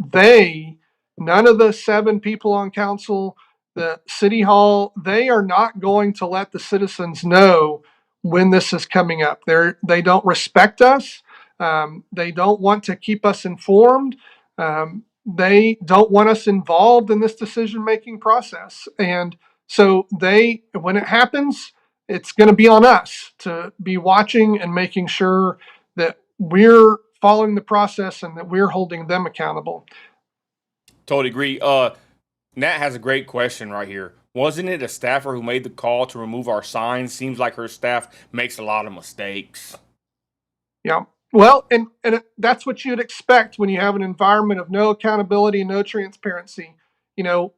none of the 7 people on council, the city hall, they are not going to let the citizens know when this is coming up. They don't respect us. They don't want to keep us informed. They don't want us involved in this decision-making process. And so when it happens, it's going to be on us to be watching and making sure that we're following the process and that we're holding them accountable. Totally agree. Nat has a great question right here. Wasn't it a staffer who made the call to remove our signs? Seems like her staff makes a lot of mistakes. Yeah. Well, that's what you'd expect when you have an environment of no accountability and no transparency. You know,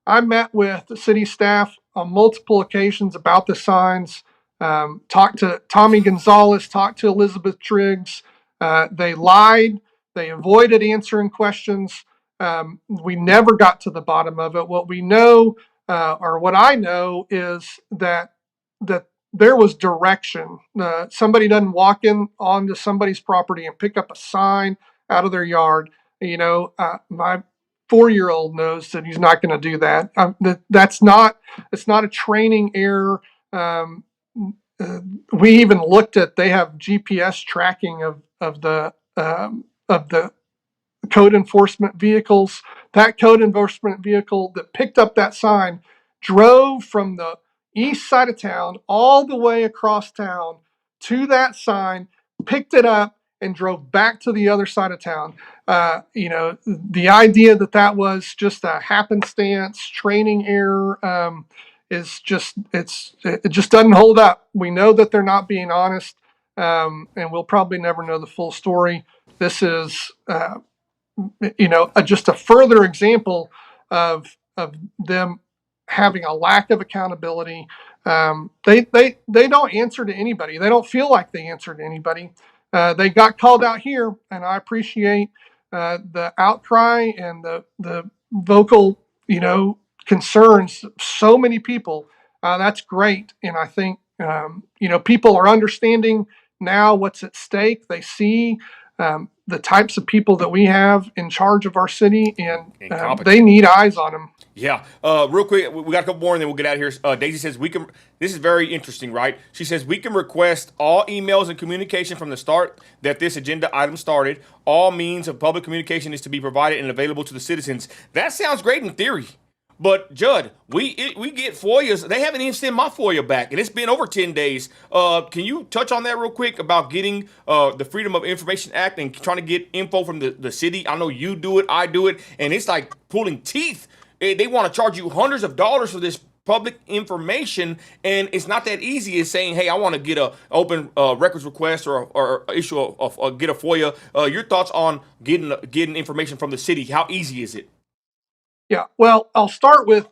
I met with the city staff on multiple occasions about the signs. Talked to Tommy Gonzalez, talked to Elizabeth Triggs. They lied. They avoided answering questions. We never got to the bottom of it. What we know, or what I know, is that there was direction. Somebody doesn't walk in onto somebody's property and pick up a sign out of their yard. You know, my 4-year-old knows that he's not going to do that. That's not. It's not a training error. Um, we even looked at. They have GPS tracking of the code enforcement vehicles. That code enforcement vehicle that picked up that sign drove from the east side of town all the way across town to that sign, picked it up, and drove back to the other side of town. You know, the idea that that was just a happenstance training error is just it just doesn't hold up. We know that they're not being honest, and we'll probably never know the full story. This is just a further example of them having a lack of accountability. They don't answer to anybody. They don't feel like they answer to anybody. They got called out here, and I appreciate the outcry and the vocal, concerns. So many people. That's great, and I think people are understanding now what's at stake. They see the types of people that we have in charge of our city, and they need eyes on them. Yeah. Real quick, we got a couple more, and then we'll get out of here. Daisy says we can. This is very interesting, right? She says we can request all emails and communication from the start that this agenda item started. All means of public communication is to be provided and available to the citizens. That sounds great in theory. But Judd, we get FOIAs. They haven't even sent my FOIA back, and it's been over 10 days. Can you touch on that real quick about getting the Freedom of Information Act and trying to get info from the city? I know you do it, I do it, and it's like pulling teeth. They want to charge you hundreds of dollars for this public information, and it's not that easy as saying, hey, I want to get a open records request or issue get a FOIA. Your thoughts on getting information from the city? How easy is it? Yeah, well, I'll start with,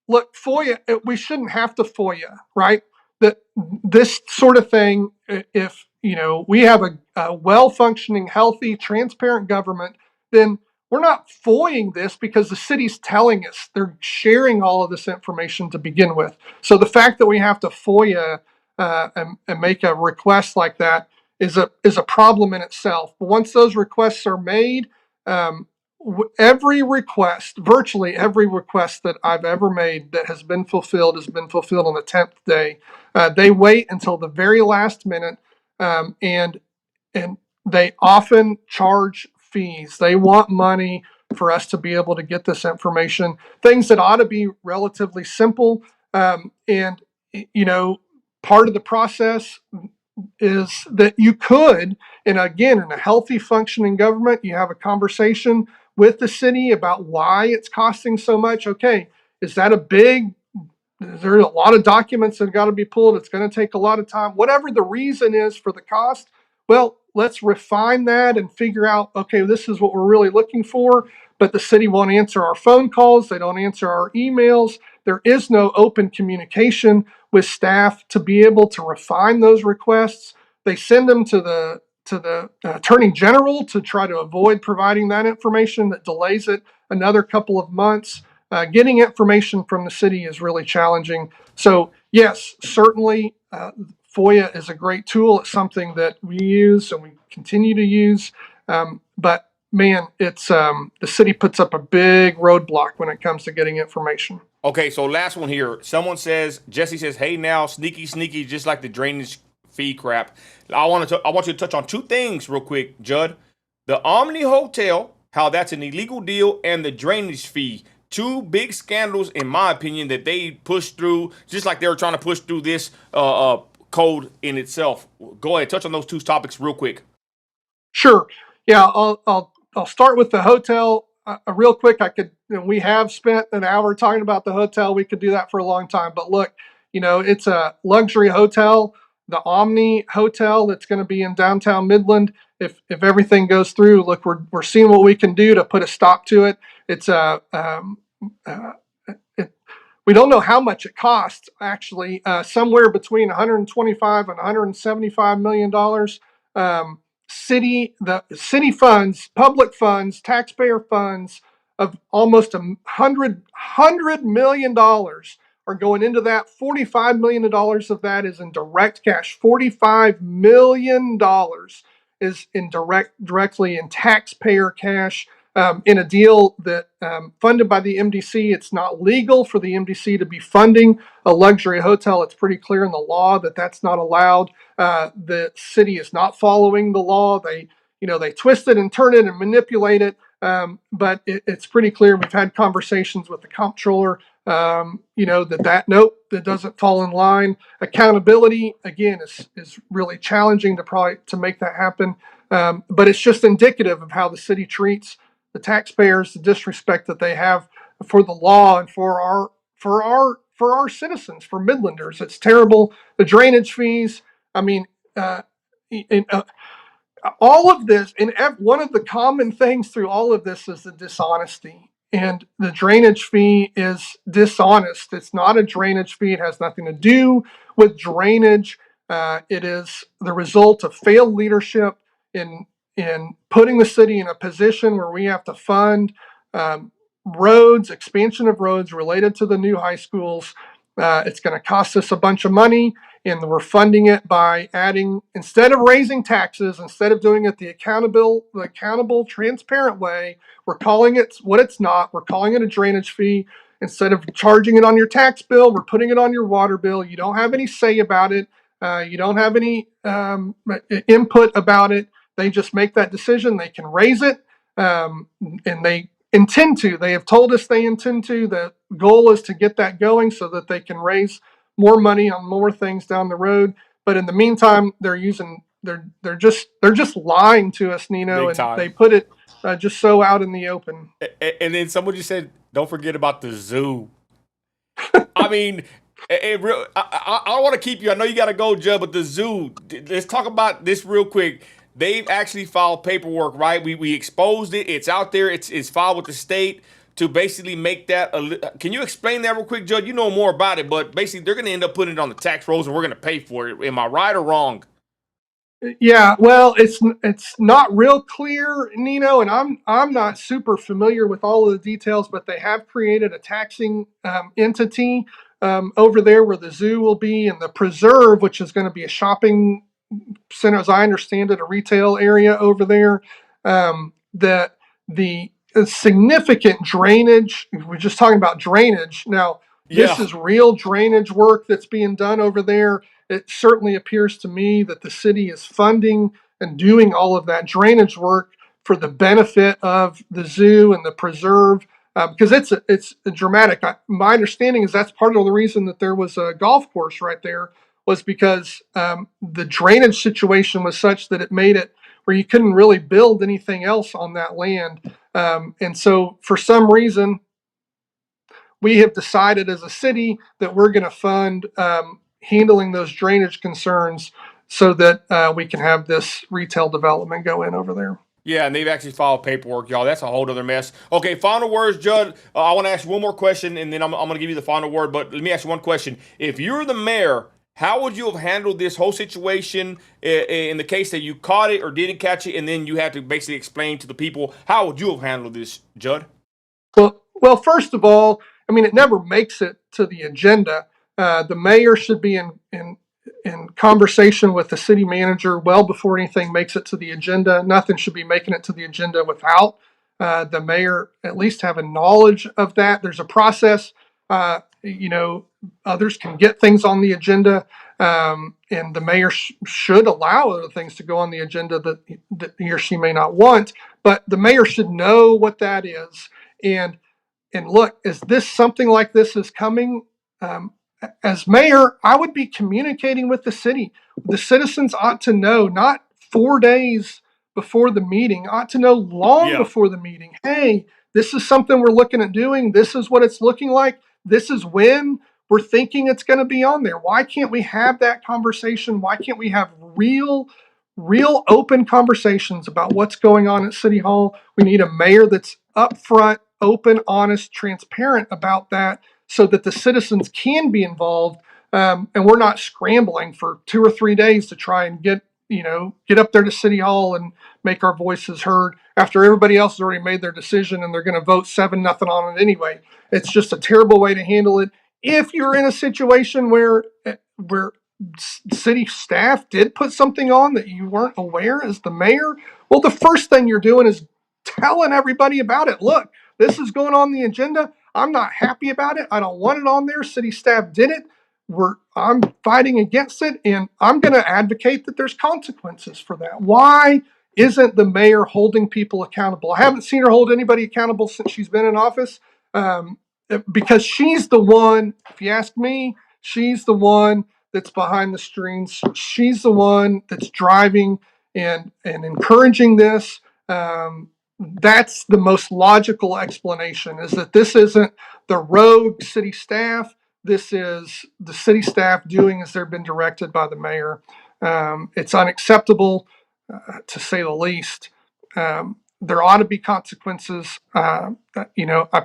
look, FOIA, we shouldn't have to FOIA, right? That this sort of thing, if, we have a well-functioning, healthy, transparent government, then we're not FOIAing this because the city's telling us. They're sharing all of this information to begin with. So the fact that we have to FOIA and make a request like that is a problem in itself. But once those requests are made, virtually every request that I've ever made that has been fulfilled on the 10th day. They wait until the very last minute, and they often charge fees. They want money for us to be able to get this information, things that ought to be relatively simple. And part of the process is that you could, and again, in a healthy functioning government, you have a conversation with the city about why it's costing so much. Okay, is there a lot of documents that got to be pulled? It's going to take a lot of time. Whatever the reason is for the cost, well, let's refine that and figure out, okay, this is what we're really looking for. But the city won't answer our phone calls. They don't answer our emails. There is no open communication with staff to be able to refine those requests. They send them to the Attorney General to try to avoid providing that information. That delays it another couple of months. Getting information from the city is really challenging. So yes, certainly FOIA is a great tool. It's something that we use and we continue to use. But man, it's the city puts up a big roadblock when it comes to getting information. Okay, so last one here. Jesse says, hey now, sneaky, just like the drainage fee crap. I want you to touch on two things real quick, Judd. The Omni Hotel, how that's an illegal deal, and the drainage fee. Two big scandals, in my opinion, that they pushed through, just like they were trying to push through this code in itself. Go ahead, touch on those two topics real quick. Sure. Yeah, I'll start with the hotel real quick. We have spent an hour talking about the hotel. We could do that for a long time, but look, it's a luxury hotel Omni Hotel that's going to be in downtown Midland. If everything goes through, look, we're seeing what we can do to put a stop to it. It's we don't know how much it costs, actually, somewhere between 125 and 175 million dollars. The city funds, public funds, taxpayer funds of almost $100 million are going into that. $45 million of that is in direct cash. $45 million is directly in taxpayer cash. In a deal that funded by the MDC. It's not legal for the MDC to be funding a luxury hotel. It's pretty clear in the law that that's not allowed. The city is not following the law. They twist it and turn it and manipulate it. But it's pretty clear. We've had conversations with the comptroller. That doesn't fall in line. Accountability again is really challenging to make that happen. But it's just indicative of how the city treats the taxpayers, the disrespect that they have for the law and for our citizens, for Midlanders. It's terrible. The drainage fees. I mean, all of this, and one of the common things through all of this is the dishonesty. And the drainage fee is dishonest. It's not a drainage fee. It has nothing to do with drainage. It is the result of failed leadership in putting the city in a position where we have to fund roads, expansion of roads related to the new high schools. It's going to cost us a bunch of money, and we're funding it by adding, instead of raising taxes, instead of doing it the accountable, transparent way, we're calling it what it's not. We're calling it a drainage fee. Instead of charging it on your tax bill, we're putting it on your water bill. You don't have any say about it. You don't have any input about it. They just make that decision. They can raise it, and they intend to. They have told us they intend to. The goal is to get that going so that they can raise more money on more things down the road. But in the meantime, they're just lying to us, Nino, and they put it just so out in the open. And then someone just said, "Don't forget about the zoo." I mean, I don't want to keep you. I know you got to go, Judd, but the zoo. Let's talk about this real quick. They've actually filed paperwork, right? We exposed it. It's out there. It's filed with the state to basically make that. Can you explain that real quick, Judd? You know more about it, but basically they're going to end up putting it on the tax rolls, and we're going to pay for it. Am I right or wrong? Yeah, well, it's not real clear, Nino, and I'm not super familiar with all of the details, but they have created a taxing entity over there where the zoo will be, and the preserve, which is going to be a shopping center, as I understand it, a retail area over there. That the significant drainage. We're just talking about drainage now. This is real drainage work that's being done over there. It certainly appears to me that the city is funding and doing all of that drainage work for the benefit of the zoo and the preserve, because it's dramatic. My understanding is that's part of the reason that there was a golf course right there, was because the drainage situation was such that it made it where you couldn't really build anything else on that land. And so for some reason, we have decided as a city that we're going to fund handling those drainage concerns so that we can have this retail development go in over there. Yeah, and they've actually filed paperwork, y'all. That's a whole other mess. Okay, final words, Judd. I want to ask you one more question, and then I'm going to give you the final word. But let me ask you one question. If you're the mayor, how would you have handled this whole situation in the case that you caught it or didn't catch it, and then you had to basically explain to the people? How would you have handled this, Judd? Well, first of all, I mean, it never makes it to the agenda. The mayor should be in conversation with the city manager well before anything makes it to the agenda. Nothing should be making it to the agenda without the mayor at least having knowledge of that. There's a process. Others can get things on the agenda, and the mayor should allow other things to go on the agenda that he or she may not want. But the mayor should know what that is. And look, is this something like this is coming? As mayor, I would be communicating with the city. The citizens ought to know, not 4 days before the meeting, ought to know long before the meeting. Hey, this is something we're looking at doing. This is what it's looking like. This is when we're thinking it's going to be on there. Why can't we have that conversation? Why can't we have real open conversations about what's going on at City Hall? We need a mayor that's upfront, open, honest, transparent about that so that the citizens can be involved. And we're not scrambling for 2 or 3 days to try and get up there to City Hall and make our voices heard after everybody else has already made their decision and they're going to vote 7-0 on it anyway. It's just a terrible way to handle it. If you're in a situation where city staff did put something on that you weren't aware as the mayor, well, the first thing you're doing is telling everybody about it. Look, this is going on the agenda. I'm not happy about it. I don't want it on there. City staff did it. I'm fighting against it, and I'm going to advocate that there's consequences for that. Why isn't the mayor holding people accountable? I haven't seen her hold anybody accountable since she's been in office, because she's the one, if you ask me, she's the one that's behind the strings. She's the one that's driving and encouraging this. That's the most logical explanation, is that this isn't the rogue city staff. This is the city staff doing as they've been directed by the mayor. It's unacceptable, to say the least. There ought to be consequences. I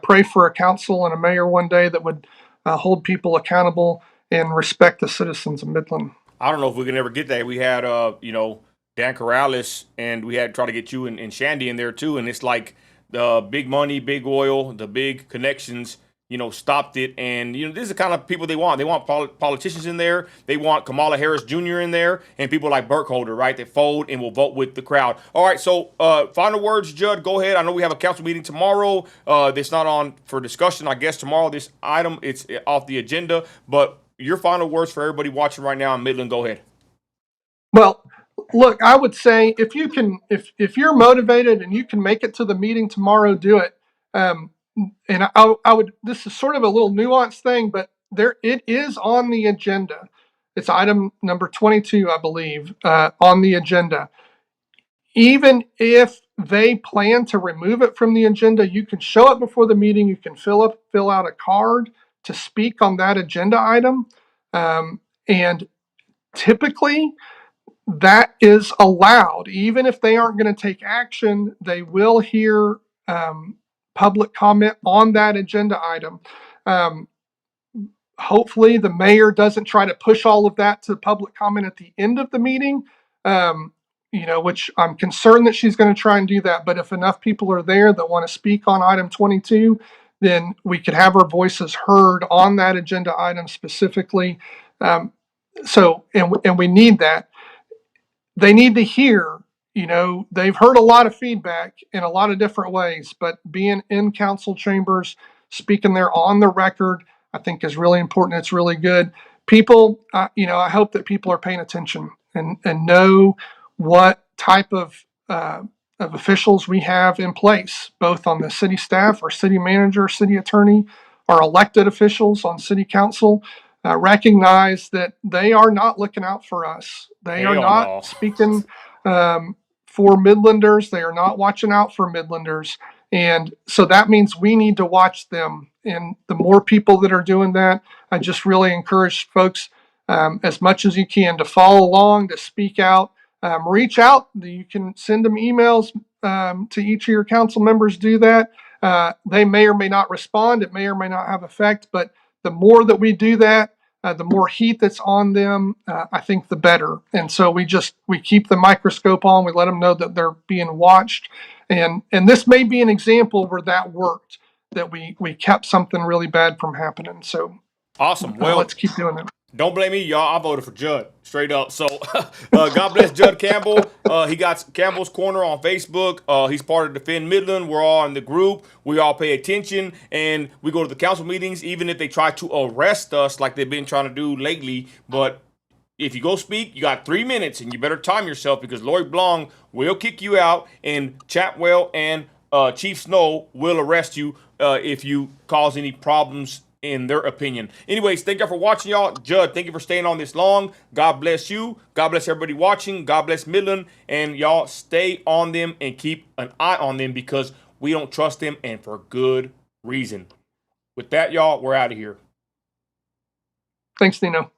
pray for a council and a mayor one day that would hold people accountable and respect the citizens of Midland. I don't know if we can ever get that. We had, Dan Corrales, and we had tried to get you and Shandy in there too. And it's like the big money, big oil, the big connections, stopped it. And, this is the kind of people they want. They want politicians in there. They want Kamala Harris Jr. in there, and people like Burkholder, right? They fold and will vote with the crowd. All right. So final words, Judd, go ahead. I know we have a council meeting tomorrow. That's not on for discussion. I guess tomorrow, this item, it's off the agenda, but your final words for everybody watching right now in Midland, go ahead. Well, look, I would say if if you're motivated and you can make it to the meeting tomorrow, do it. And I would. This is sort of a little nuanced thing, but it is on the agenda. It's item number 22, I believe, on the agenda. Even if they plan to remove it from the agenda, you can show up before the meeting. You can fill out a card to speak on that agenda item, and typically that is allowed. Even if they aren't going to take action, they will hear public comment on that agenda item. Hopefully the mayor doesn't try to push all of that to public comment at the end of the meeting, which I'm concerned that she's going to try and do that. But if enough people are there that want to speak on item 22, then we could have our voices heard on that agenda item specifically. And we need that. They need to hear, they've heard a lot of feedback in a lot of different ways, but being in council chambers, speaking there on the record, I think is really important. It's really good. People, I hope that people are paying attention and know what type of officials we have in place, both on the city staff, our city manager, city attorney, our elected officials on city council. Recognize that they are not looking out for us. They are not speaking for Midlanders. They are not watching out for Midlanders. And so that means we need to watch them. And the more people that are doing that, I just really encourage folks as much as you can to follow along, to speak out, reach out. You can send them emails to each of your council members. Do that. They may or may not respond. It may or may not have effect, but the more that we do that, the more heat that's on them, I think the better. And so we keep the microscope on. We let them know that they're being watched. And this may be an example where that worked, that we kept something really bad from happening. So awesome. Well, let's keep doing it. Don't blame me, y'all. I voted for Judd, straight up. So, God bless Judd Campbell. He got Campbell's Corner on Facebook. He's part of Defend Midland. We're all in the group. We all pay attention, and we go to the council meetings, even if they try to arrest us like they've been trying to do lately. But if you go speak, you got 3 minutes, and you better time yourself because Lori Blong will kick you out, and Chatwell and Chief Snow will arrest you if you cause any problems in their opinion. Anyways, thank y'all for watching, y'all. Judd, thank you for staying on this long. God bless you. God bless everybody watching. God bless Midland. And y'all stay on them and keep an eye on them because we don't trust them, and for good reason. With that, y'all, we're out of here. Thanks, Nino.